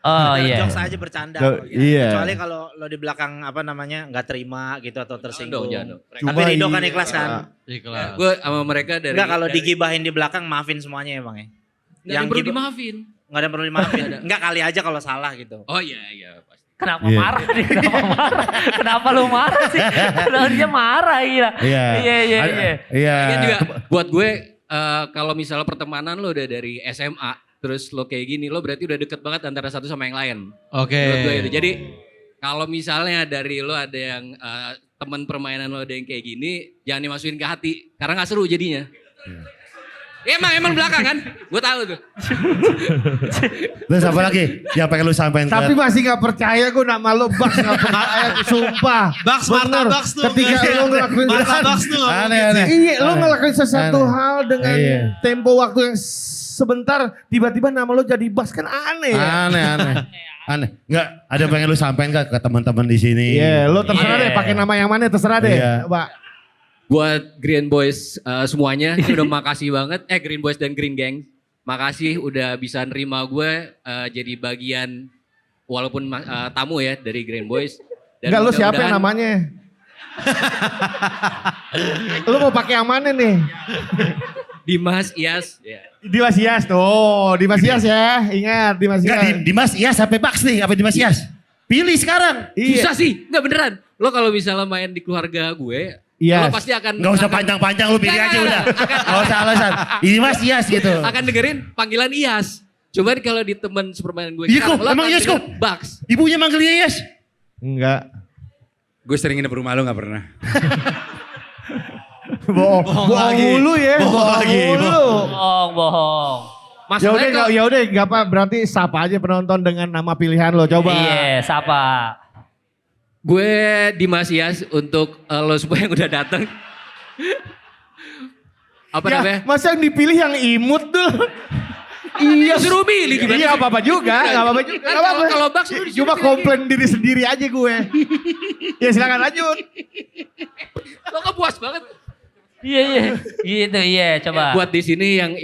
Oh iya. Jokes aja bercanda. Iya. Kecuali kalau lo di belakang nggak terima gitu atau tersinggung. Jangan dong. Tapi Ridho kan ikhlas kan? Ikhlas. Gue sama mereka dari... Enggak, kalau digibahin di belakang maafin semuanya emang ya. Yang perlu dimaafin. Nggak ada yang perlu dimaafin. Enggak, kali aja kalau salah gitu. Oh iya pasti. Kenapa marah dia? Kenapa lu marah sih? Padahal dia marah gila. Iya. Iya. Lagian juga buat gue kalau misalnya pertemanan lo udah dari SMA terus lo kayak gini, lo berarti udah deket banget antara satu sama yang lain. Oke. Menurut gue itu. Jadi kalau misalnya dari lo ada yang teman permainan lo ada yang kayak gini, jangan dimasukin ke hati karena nggak seru jadinya. Emang belakang kan? Gue tahu tuh. Terus apa lagi yang pengen lu sampaikan? Tapi masih gak percaya gue nama lo Bugs gak percaya. Sumpah. Bugs, Bener. Martabaks tuh. Ketika lo ngelakuin Martabaks tuh. Aneh. Iya, lo ngelakuin sesuatu hal dengan tempo waktu yang sebentar, tiba-tiba nama lo jadi Bugs, kan aneh ya. Aneh. Enggak, ada yang pengen lu sampaikan gak ke teman-teman di sini? Iya, lo terserah deh pakai nama yang mana terserah deh. Iya. Pak. Buat Green Boys semuanya, udah makasih banget. Green Boys dan Green Gang, makasih udah bisa nerima gue jadi bagian walaupun tamu ya dari Green Boys. Dan Enggak, lo siapa yang namanya? Lo mau pakai yang mana nih? Dimas Iyas. Dimas Iyas tuh, Dimas Iyas ya. Ingat Dimas Iyas. Enggak, Dimas Iyas sampai Bugs nih, apa Dimas Iyas? Pilih sekarang. Susah sih, nggak beneran. Lo kalau misalnya main di keluarga gue, Yes. lo pasti akan... Gak usah panjang-panjang, lu pilih aja udah. Gak usah alasan. Dimas Iyas gitu. Akan dengerin panggilan Iyas. Coba kalau di temen sepermainan gue. Iya kok, emang Iyas kok? Bugs. Ibunya manggil Iyas? Enggak. Gue sering nginep rumah lo gak pernah. Bohong mulu ya. Bohong lagi, mulu. Bohong. Ya udah enggak apa berarti sapa aja penonton dengan nama pilihan lo coba. Iya, siapa? Gue Dimas Yas untuk lo semua yang udah datang. Apa Ya, namanya? masa yang dipilih yang imut tuh. Iya, suruh milih gimana? Iya apa-apa juga, enggak apa-apa juga. Nggak apa-apa. Kalau Baks lu disuruh Cuma milih komplain diri sendiri aja gue. Ya silakan lanjut. Lo kan puas banget. Iya. Gitu, iya, coba. Buat di sini yang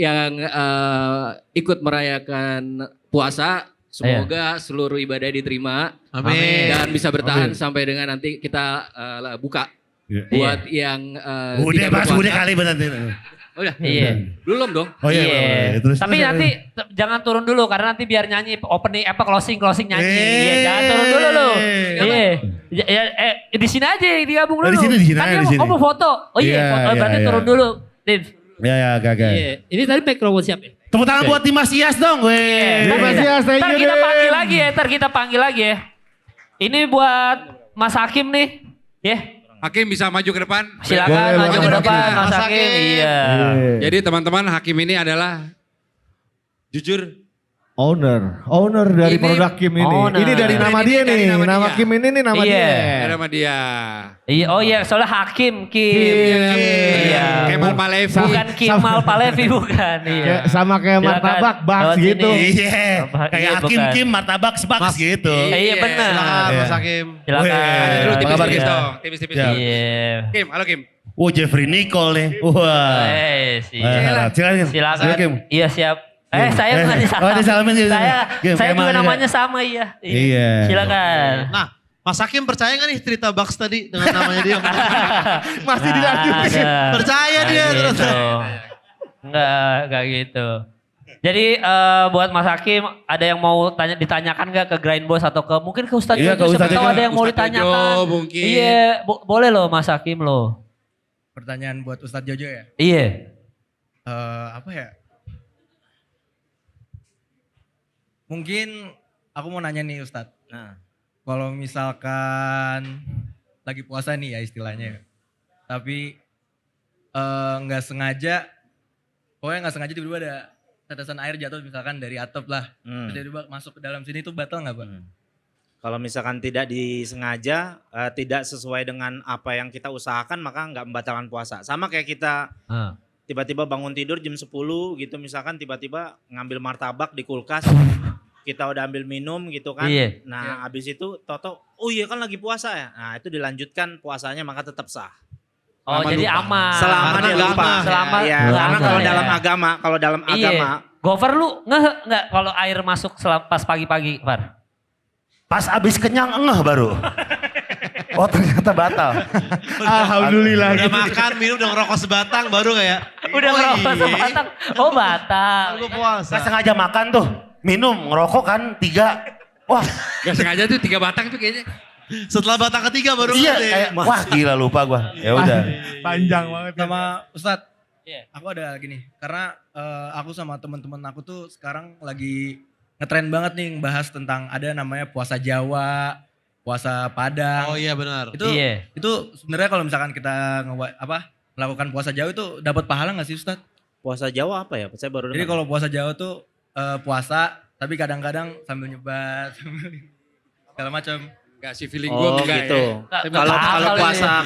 ikut merayakan puasa, semoga seluruh ibadah diterima. Amin. Dan bisa bertahan Amin. sampai dengan nanti kita buka. Iya. Buat yang Udah tidak Mas, berpuasa. udah kali bener. Udah? Iya. Belum dong? Oh iya. Terus, Tapi nanti jangan turun dulu karena nanti biar nyanyi opening closing nyanyi. Iya, jangan turun dulu lu. Iya. Di sini aja digabung dulu. Di sini Kan aja, dia di sini. mau foto. Oh iya, Iya, foto iya, berarti iya. turun dulu. Tim. Ya, gagal. Iya. Ini tadi microphone siapa ya? Tepuk tangan buat Dimas Yas dong, weh. Terima kasih, thank Ntar you, kita Dim. panggil lagi ya, ntar kita panggil lagi ya. Ini buat Mas Hakim nih. Ya, Hakim bisa maju ke depan. silakan Boleh, maju ke boleh. depan Mas Mas Hakim. Hakim. Iya. Jadi teman-teman Hakim ini adalah Jujur, Owner dari Ini produk Kim ini. owner. Ini dari nama Ini dia dari nih. nama Nama dia. Kim ini nih nama Iya. dia. nama dia. Iya, oh iya, soalnya Hakim, Kim. Kim. Iya. Kemal Palevi. Bukan Kimal Palevi, bukan. Iya. Sama kayak Silakan. martabak, baks Lewat gitu. sini. Iya, kayak Iya, Hakim bukan. Kim martabak sebaks gitu. Iya, benar. silakan Iya. Mas Hakim. Silakan. Ada dulu Apa kabar, tipis-tipis Kim? dong. Tipis-tipis. Ya. Iya. Kim, halo Kim. Jeffrey Nicole nih. Wah. Silakan. Silakan. Iya, siap. Saya bukan disalamin. Oh, disalamin juga. Saya juga Kemal juga. namanya sama, iya. Iya. Silakan. Nah, Mas Hakim percaya nggak nih cerita Baks tadi dengan namanya dia? Masih dilanjutin. Ada. Percaya dia Nggak terus. gitu. Enggak gitu. Jadi buat Mas Hakim ada yang mau ditanyakan nggak ke Grind Boys atau ke mungkin ke Ustadz Iya, Jojo, ke siapa Ustadz tahu Jojo. ada yang mau Ustadz ditanyakan. Jojo mungkin. Iya, boleh loh Mas Hakim loh. Pertanyaan buat Ustadz Jojo ya. Iya. Apa ya? Mungkin aku mau nanya nih Ustadz. Nah, Kalau misalkan lagi puasa nih ya istilahnya. Tapi nggak sengaja, pokoknya nggak sengaja tiba-tiba ada tetesan air jatuh misalkan dari atap lah. Terus tiba-tiba masuk ke dalam sini tuh batal nggak Pak? Kalau misalkan tidak disengaja, tidak sesuai dengan apa yang kita usahakan, maka nggak membatalkan puasa. Sama kayak kita tiba-tiba bangun tidur jam 10 gitu, misalkan tiba-tiba ngambil martabak di kulkas, kita udah ambil minum gitu kan. Iya. Nah habis itu toto, oh iya kan lagi puasa ya. Nah itu dilanjutkan puasanya maka tetap sah. Oh jadi aman. Selama Karena dia nggak lupa. ngeh. Selama Ya, nggak karena ngeh kalau ya. dalam agama, Iya. Gofar lu nggak kalau air masuk pas pagi-pagi, Far? Pas abis kenyang engeh baru. Oh ternyata batal. Alhamdulillah. Udah makan, minum, udah ngerokok sebatang baru kayak. Udah oh ngerokok iya, sebatang. Oh batal. Gue puasa. Gak sengaja makan tuh. Minum, ngerokok kan 3. Wah Gak sengaja tuh 3 batang tuh kayaknya. Setelah batang ketiga baru iya ngerti. kayak wah gila lupa gua. Ya udah. Panjang banget. Sama Ustadz, Iya. aku ada gini, karena aku sama teman-teman aku tuh sekarang lagi ngetren banget nih ngebahas tentang ada namanya puasa Jawa, puasa Padang. Oh iya benar. Itu sebenarnya kalau misalkan kita melakukan puasa Jawa itu dapat pahala nggak sih Ustadz? Puasa Jawa apa ya? Saya baru Jadi dengar. kalau puasa Jawa tuh puasa tapi kadang-kadang sambil nyebat, sambil segala macam. Gak sih feeling gue Oh enggak gitu. ya.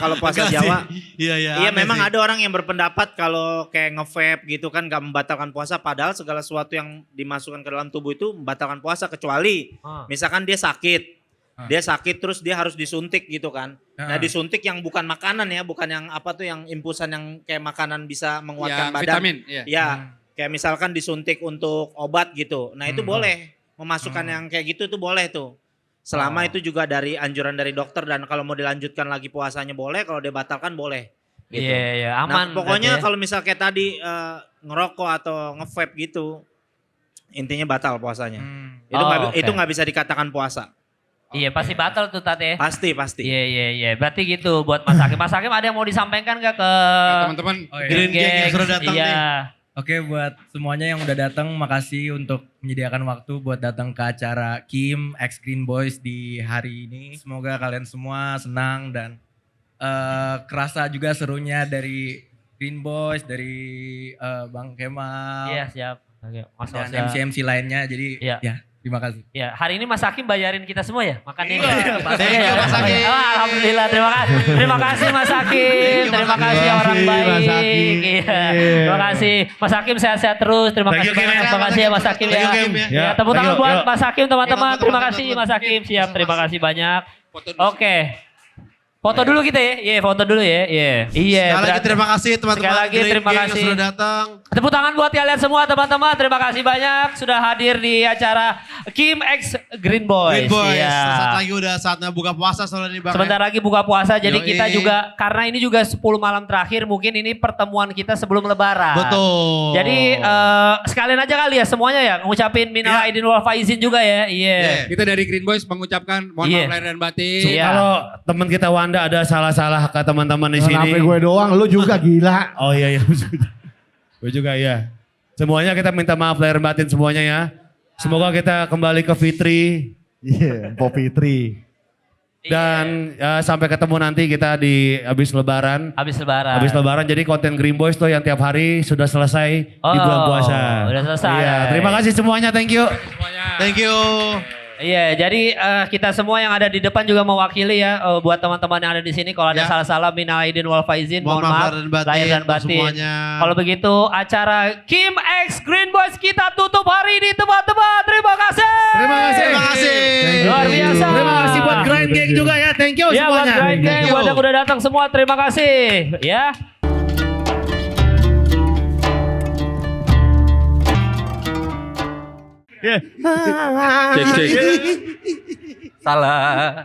Kalau puasa Jawa, Iya iya. iya aneh memang sih. ada orang yang berpendapat kalau kayak nge-vape gitu kan gak membatalkan puasa, padahal segala sesuatu yang dimasukkan ke dalam tubuh itu membatalkan puasa kecuali misalkan dia sakit. Dia sakit terus dia harus disuntik gitu kan. Nah disuntik yang bukan makanan ya, bukan yang apa tuh yang infusan yang kayak makanan bisa menguatkan Yang badan. vitamin, iya. Ya, kayak misalkan disuntik untuk obat gitu. Nah itu boleh, memasukkan yang kayak gitu tuh boleh tuh. Selama itu juga dari anjuran dari dokter dan kalau mau dilanjutkan lagi puasanya boleh, kalau dia batalkan boleh. Gitu. Iya, Nah, aman. pokoknya berarti ya. kalau misal kayak tadi ngerokok atau nge-vape gitu, intinya batal puasanya. Itu nggak bisa dikatakan puasa. Iya pasti batal tuh Tat ya. Pasti. Iya. Berarti gitu buat Mas Hakim. Mas Hakim ada yang mau disampaikan gak ke Teman-teman. Green Gang yang sudah datang iya. nih. Oke buat semuanya yang udah datang, makasih untuk menyediakan waktu buat datang ke acara Kim X Green Boys di hari ini. Semoga kalian semua senang dan kerasa juga serunya dari Green Boys, dari Bang Kemal, Iya, siap. Oke, Mas dan Oza. MC lainnya. Jadi Iya. ya terima kasih. Ya, hari ini Mas Hakim bayarin kita semua ya makan ini. Thank you, Mas Hakim. Alhamdulillah, terima kasih. Terima kasih Mas Hakim. Terima kasih orang baik. Mas Hakim. Iya. Terima kasih Mas Hakim, sehat-sehat terus. Terima Thank kasih you, Kim, banyak. ya. Terima kasih ya Mas Hakim Thank ya. you, Kim, ya. Ya, tepuk Thank tangan you. buat Yuk. Mas Hakim teman-teman. Foto, Terima foto, kasih foto, Mas Hakim. Siap, terima kasih banyak. Foto dulu. Oke. Foto dulu kita ya. Iya, foto dulu ya. Iya. Iya. Sekali lagi berarti- terima kasih teman-teman Sekali lagi Green terima Gang yang kasih. sudah datang. Tepuk tangan buat kalian semua teman-teman. Terima kasih banyak sudah hadir di acara Kim X Green Boys. Green Boys. Iya. Saat lagi udah saatnya buka puasa soalnya nih Bang. Sebentar lagi buka puasa, jadi Yoi. kita juga, karena ini juga 10 malam terakhir, mungkin ini pertemuan kita sebelum lebaran. Betul. Jadi sekalian aja kali ya semuanya ya, ngucapin minal aidin wal faizin juga ya. Iya. Kita dari Green Boys mengucapkan mohon Iya. maaf lahir dan batin. Iya. Kalau teman kita Wanda ada salah-salah ke teman-teman di sini. Kenapa gue doang, lu juga gila. Oh iya. Gue juga ya. Semuanya kita minta maaf lahir batin semuanya ya. Semoga kita kembali ke Fitri. Iya, Mpok Fitri. Dan sampai ketemu nanti kita di habis lebaran. Habis lebaran. Habis lebaran jadi konten Green Boys tuh yang tiap hari sudah selesai di bulan puasa. Udah selesai. Iya, terima kasih semuanya, thank you. Thank you. Iya, jadi kita semua yang ada di depan juga mewakili ya buat teman-teman yang ada di sini. Kalau ada Ya. salah-salah minal aidin wal faizin, mohon maaf lahir dan batin. semuanya. Kalau begitu acara Kim X Green Boys kita tutup hari ini teman-teman. Terima kasih. Terima kasih. Terima kasih. Luar biasa. Terima kasih buat Grind Gang juga ya, thank you Ya buat semuanya. Grind Gang, Thank you. buat yang udah datang semua terima kasih. Ya. Cek cek. Salah.